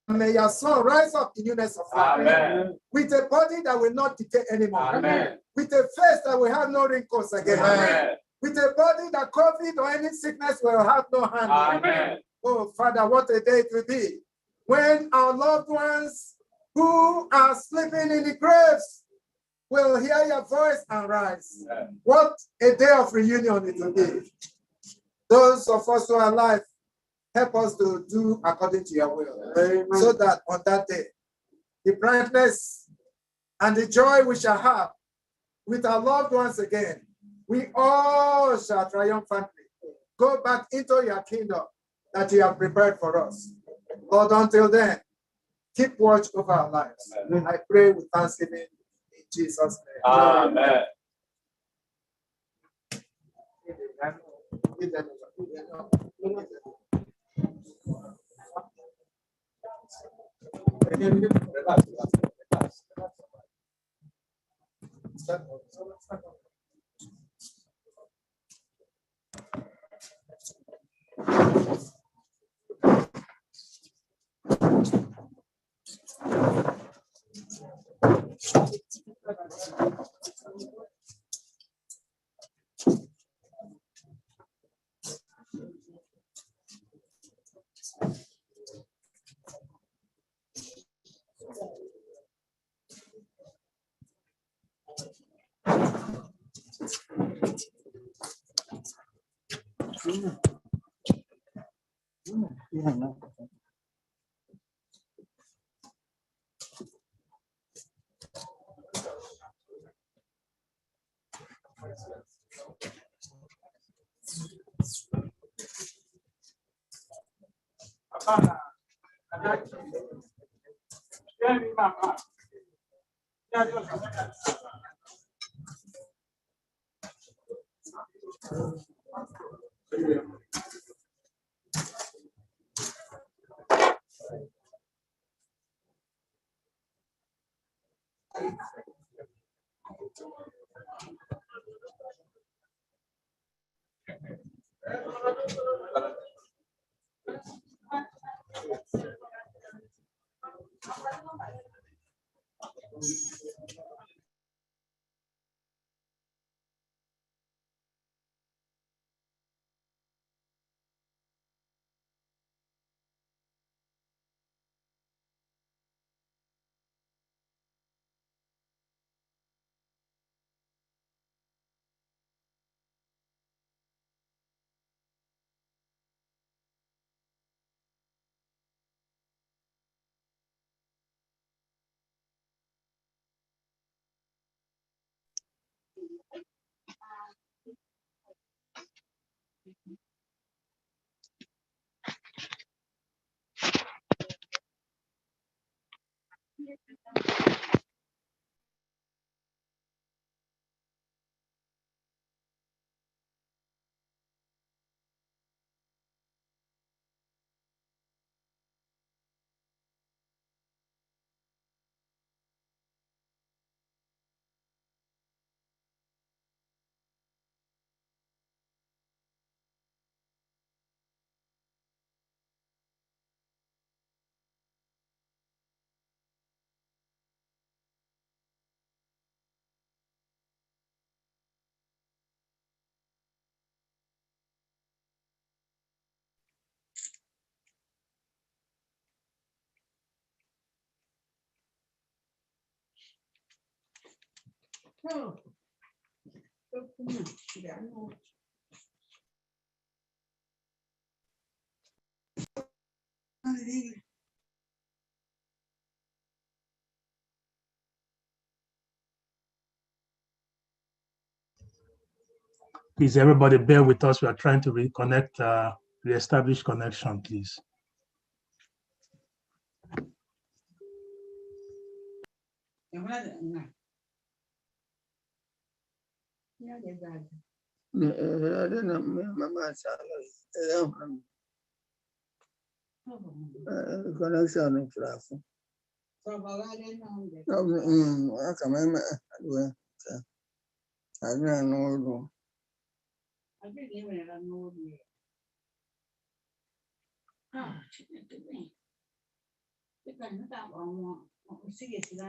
may your son rise up in newness of life. Amen. With a body that will not decay anymore. Amen. With a face that will have no wrinkles again. Amen. With a body that COVID or any sickness will have no hand. Amen. Oh, Father, what a day it will be when our loved ones who are sleeping in the graves will hear your voice and rise. Yeah. What a day of reunion it will be. Those of us who are alive, help us to do according to your will. Amen. So that on that day, the brightness and the joy we shall have with our loved ones again, we all shall triumphantly go back into your kingdom that you have prepared for us. Lord, until then, keep watch over our lives. Amen. I pray with thanksgiving in Jesus' name. Amen. Please, everybody bear with us. We are trying to reconnect, reestablish connection, please. Connection traffic. I don't know.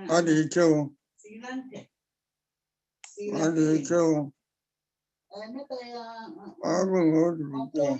How do you kill? How do you kill? I will go to the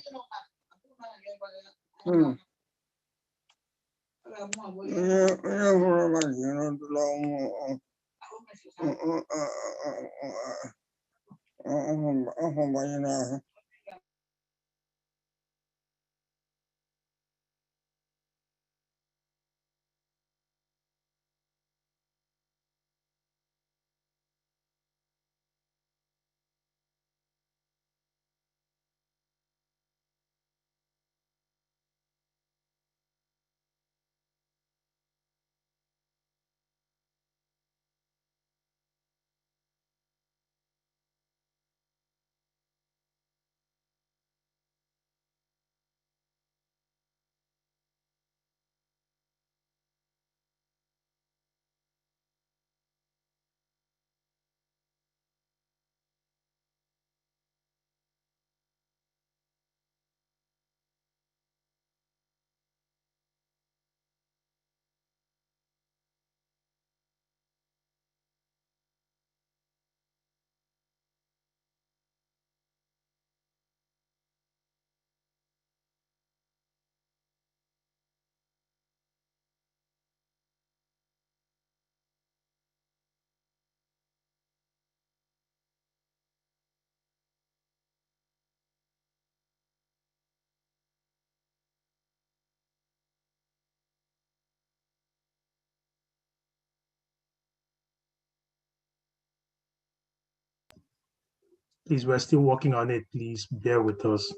Please, we're still working on it. Please bear with us.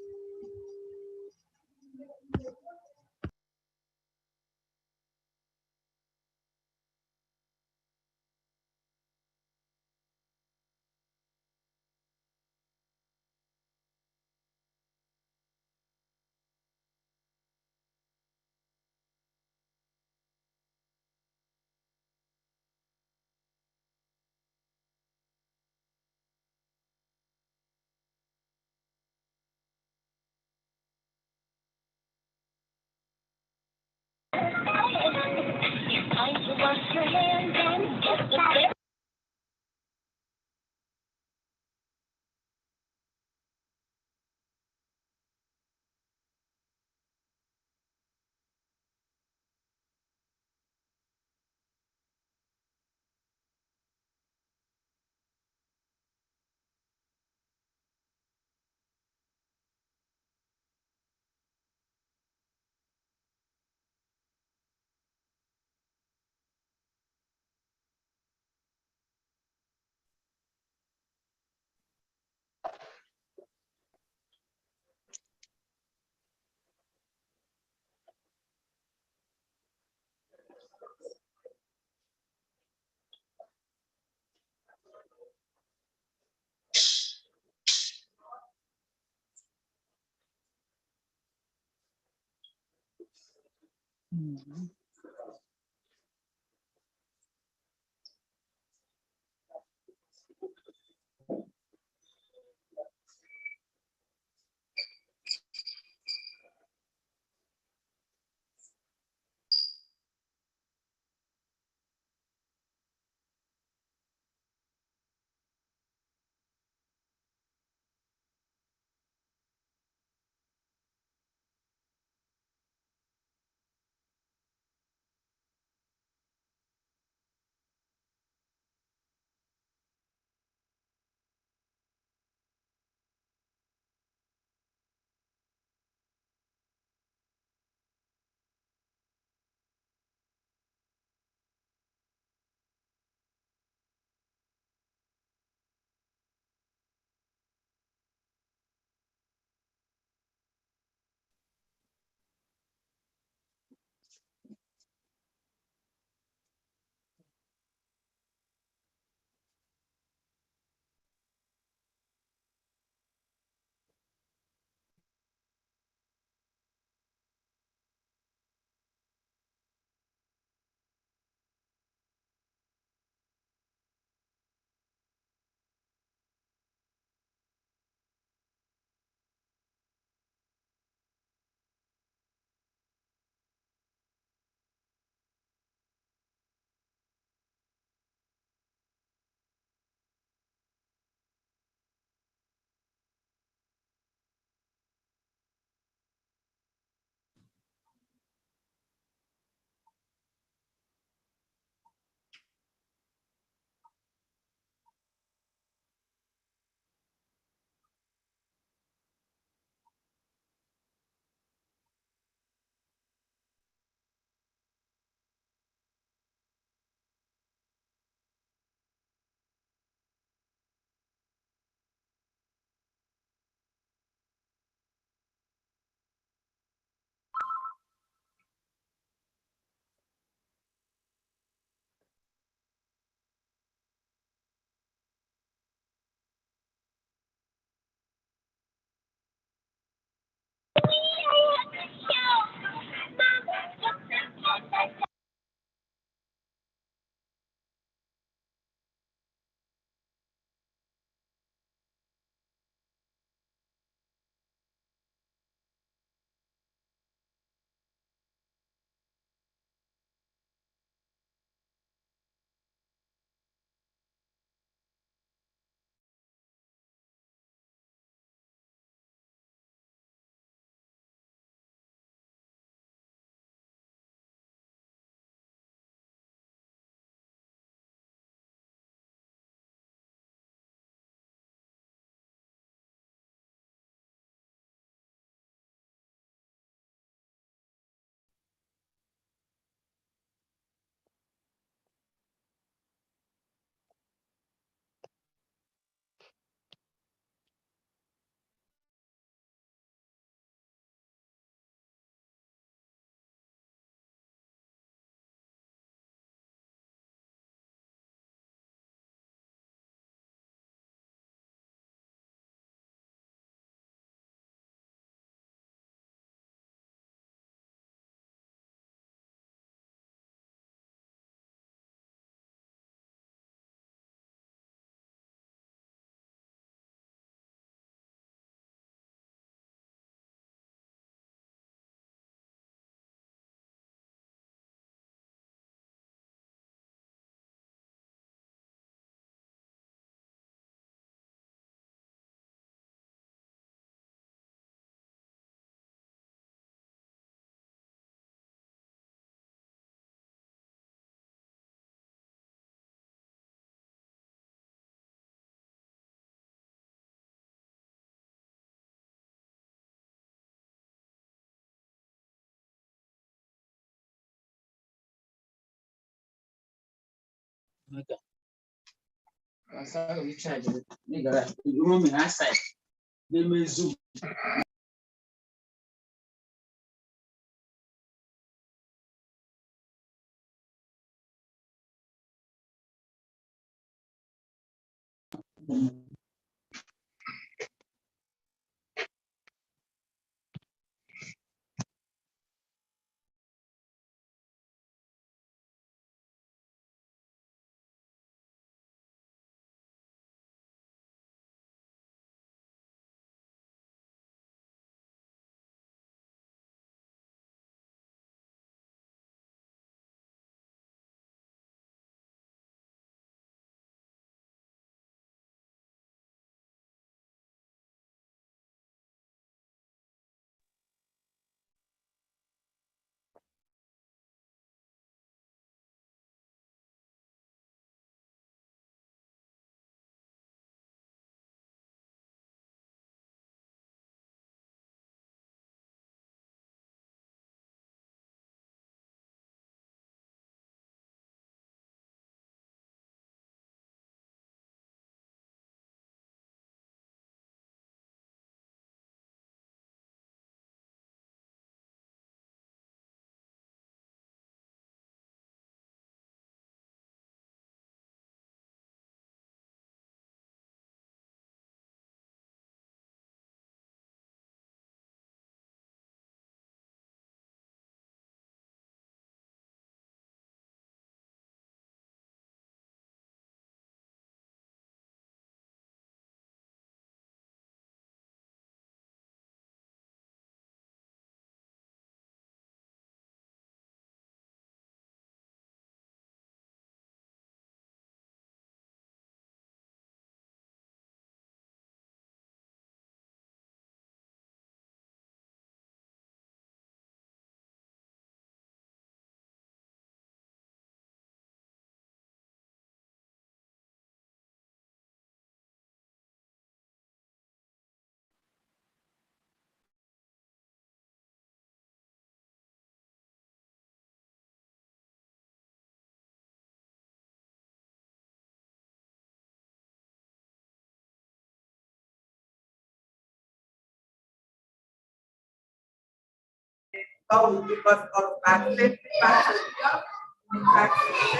God will give us all back. Thank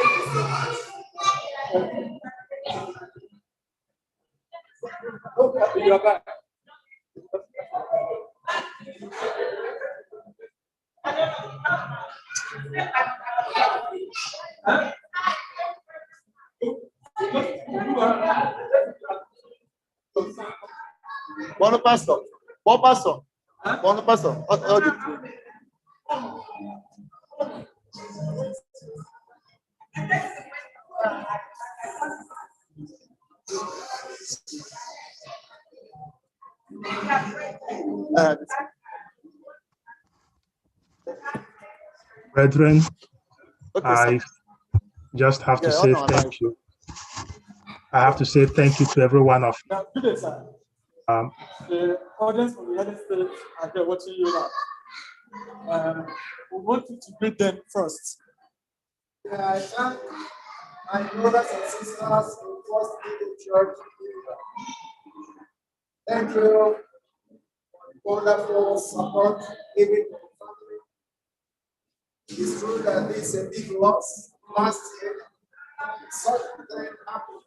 you so much. Okay, you're back. One pastor. One pastor. One pastor. Brethren, Okay, I just have to Yeah, say no, thank you. I have to say thank you to every one of you. Now, today, sir, the audience from the United States are here watching you now. We want you to greet them first. Yeah, I thank my brothers and sisters in First Leading Church. Thank you for the wonderful support given to the family. It's true that this is a big loss last year. Such a thing happened,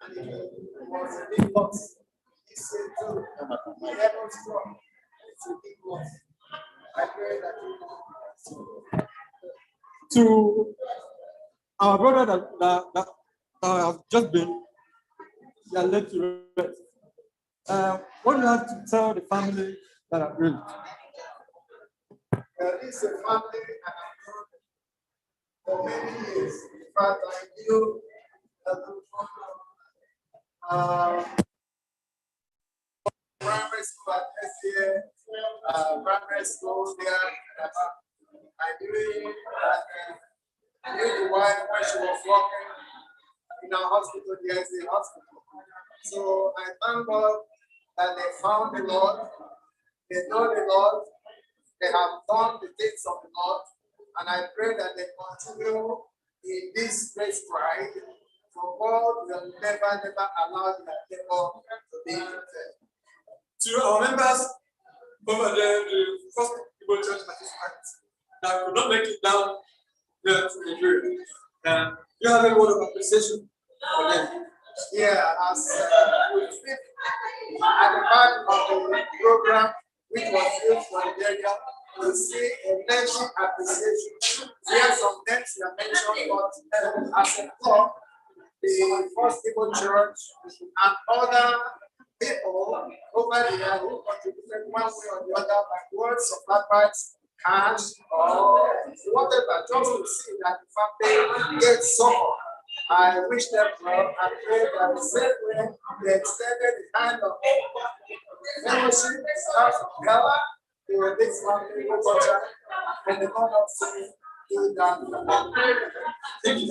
and it was a big loss. This year too, the heavens strong. It's a big loss. I pray that you To our brother that have just been led to rest. What do you have to tell the family that are grieved? There is a family and I know for many years. In fact, I knew that primary school at SCA, primary school there. I knew that I knew the wife when she was working in our hospital, the SCA hospital. So I thank God that they found the Lord, they know the Lord, they have done the things of the Lord, and I pray that they continue in this great stride For God will never allow their people to be infected. To our members over there, the first people church participants that could not make it down there to Nigeria. And you have a word of appreciation for them. Yeah, as we speak at the back of the program, which was used for the area, we see a nation appreciation. Here some names were mentioned, but as a club, the First People Church and other people over there who contributed one way or the other by words of advice, cash, or whatever, just to see that the family gets support. I wish them well and pray that the same way they extended the hand of fellowship, stars of God, they will make family Nwokocha, and the God of sin do that. Thank you.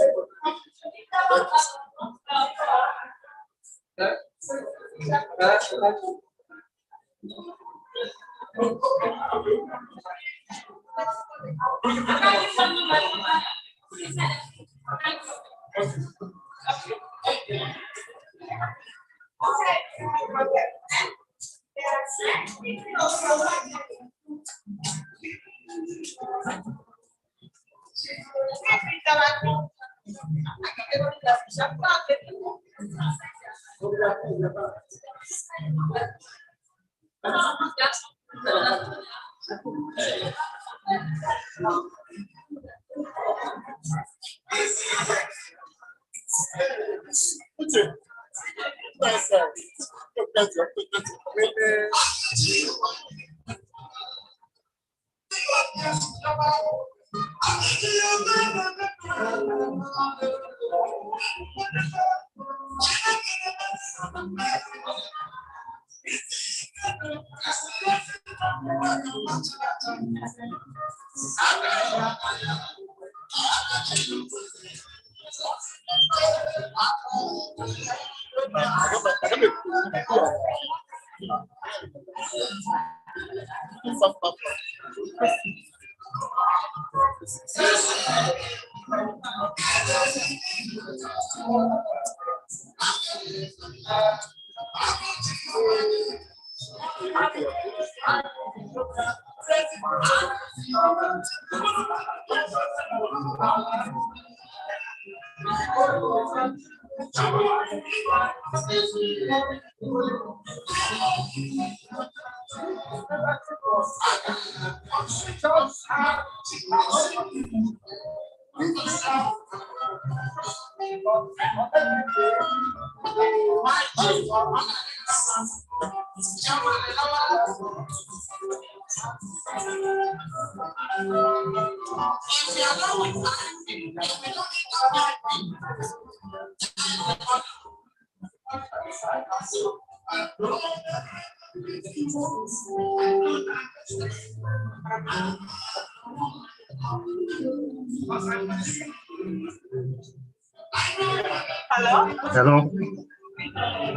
Hello? Hello.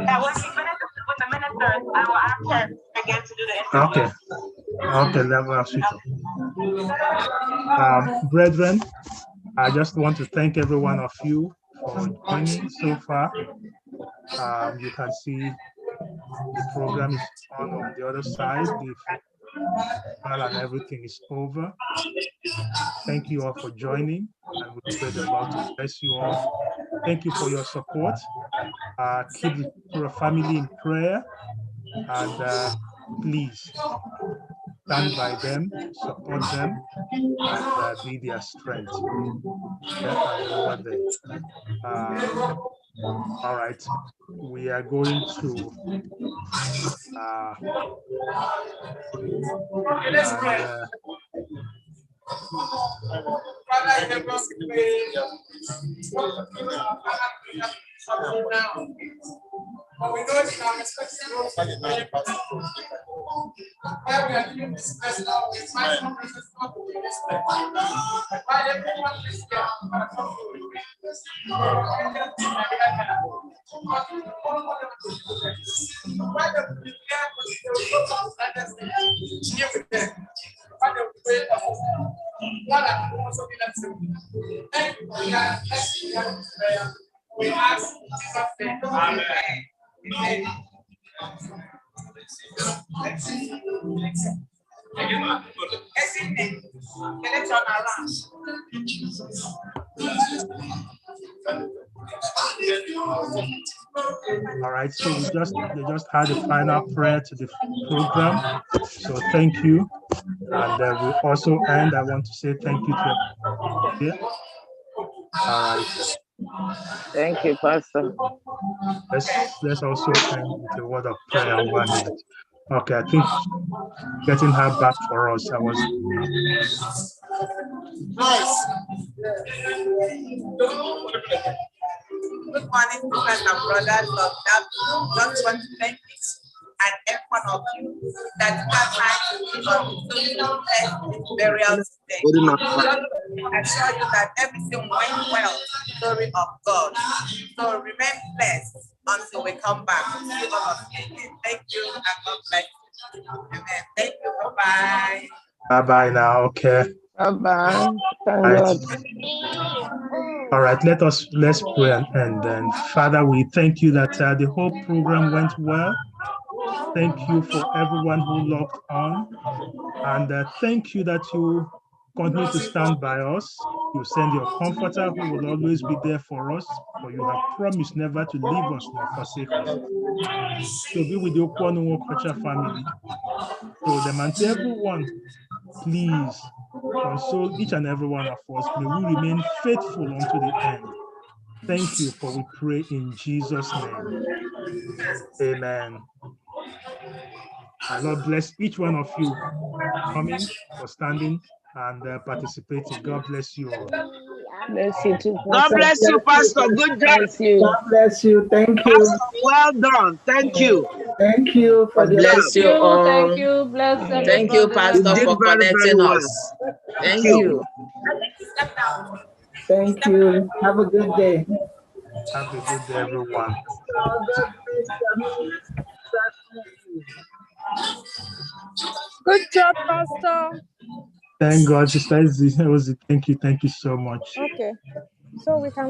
Yeah, when the ministers, I will ask her again to do the interview. Okay, level of switch off. Brethren, I just want to thank every one of you for joining so far. You can see the program is on the other side. The funeral and everything is over. Thank you all for joining, and we pray the Lord to bless you all. Thank you for your support. Keep your family in prayer, and please stand by them, support them, and be their strength. Over there. All right, we are going to But we know it's not expected. Why we are doing this best now is my conference is not to be respected. Why everyone is here? We ask in Jesus' name. Amen. Amen. All right, so they just had a final prayer to the program. So thank you. And we also end. I want to say thank you to everyone. All right. Thank you, Pastor. Let's also end with a word of prayer over it. Okay, I think getting her back for us. I was nice. Good morning, sisters and brothers of that. Just want to thank each and every one of you that have time to give up this burial today. I assure you that everything went well. Glory of God. So remain blessed until we come back. See all of you again. Thank you and God bless you. Amen. Thank you. Bye-bye. bye now. Okay. Bye-bye. Thank Right. God. All right, let's pray and then Father, we thank you that the whole program went well. Thank you for everyone who logged on, and thank you that you continue to stand by us. You send your comforter who will always be there for us, for you have promised never to leave us nor forsake us. So be with the Okwuonu Nwokocha family. So them and to everyone, please console each and every one of us. May we remain faithful unto the end. Thank you, for we pray in Jesus' name. Amen. And Lord bless each one of you for coming, for standing, and participating. God bless you all. Bless you too, God Pastor. bless you, Pastor. Good job. Bless you. God bless you. Thank you. Pastor, well done. Thank you. Thank you for the bless you all. Thank you. Bless everybody. Thank you, Pastor, You did for very, very connecting well. us. Thank you. Thank you. Have a good day. Have a good day, everyone. Good job, Pastor. Thank God, Sister Izzy. Thank you so much. Okay. So we can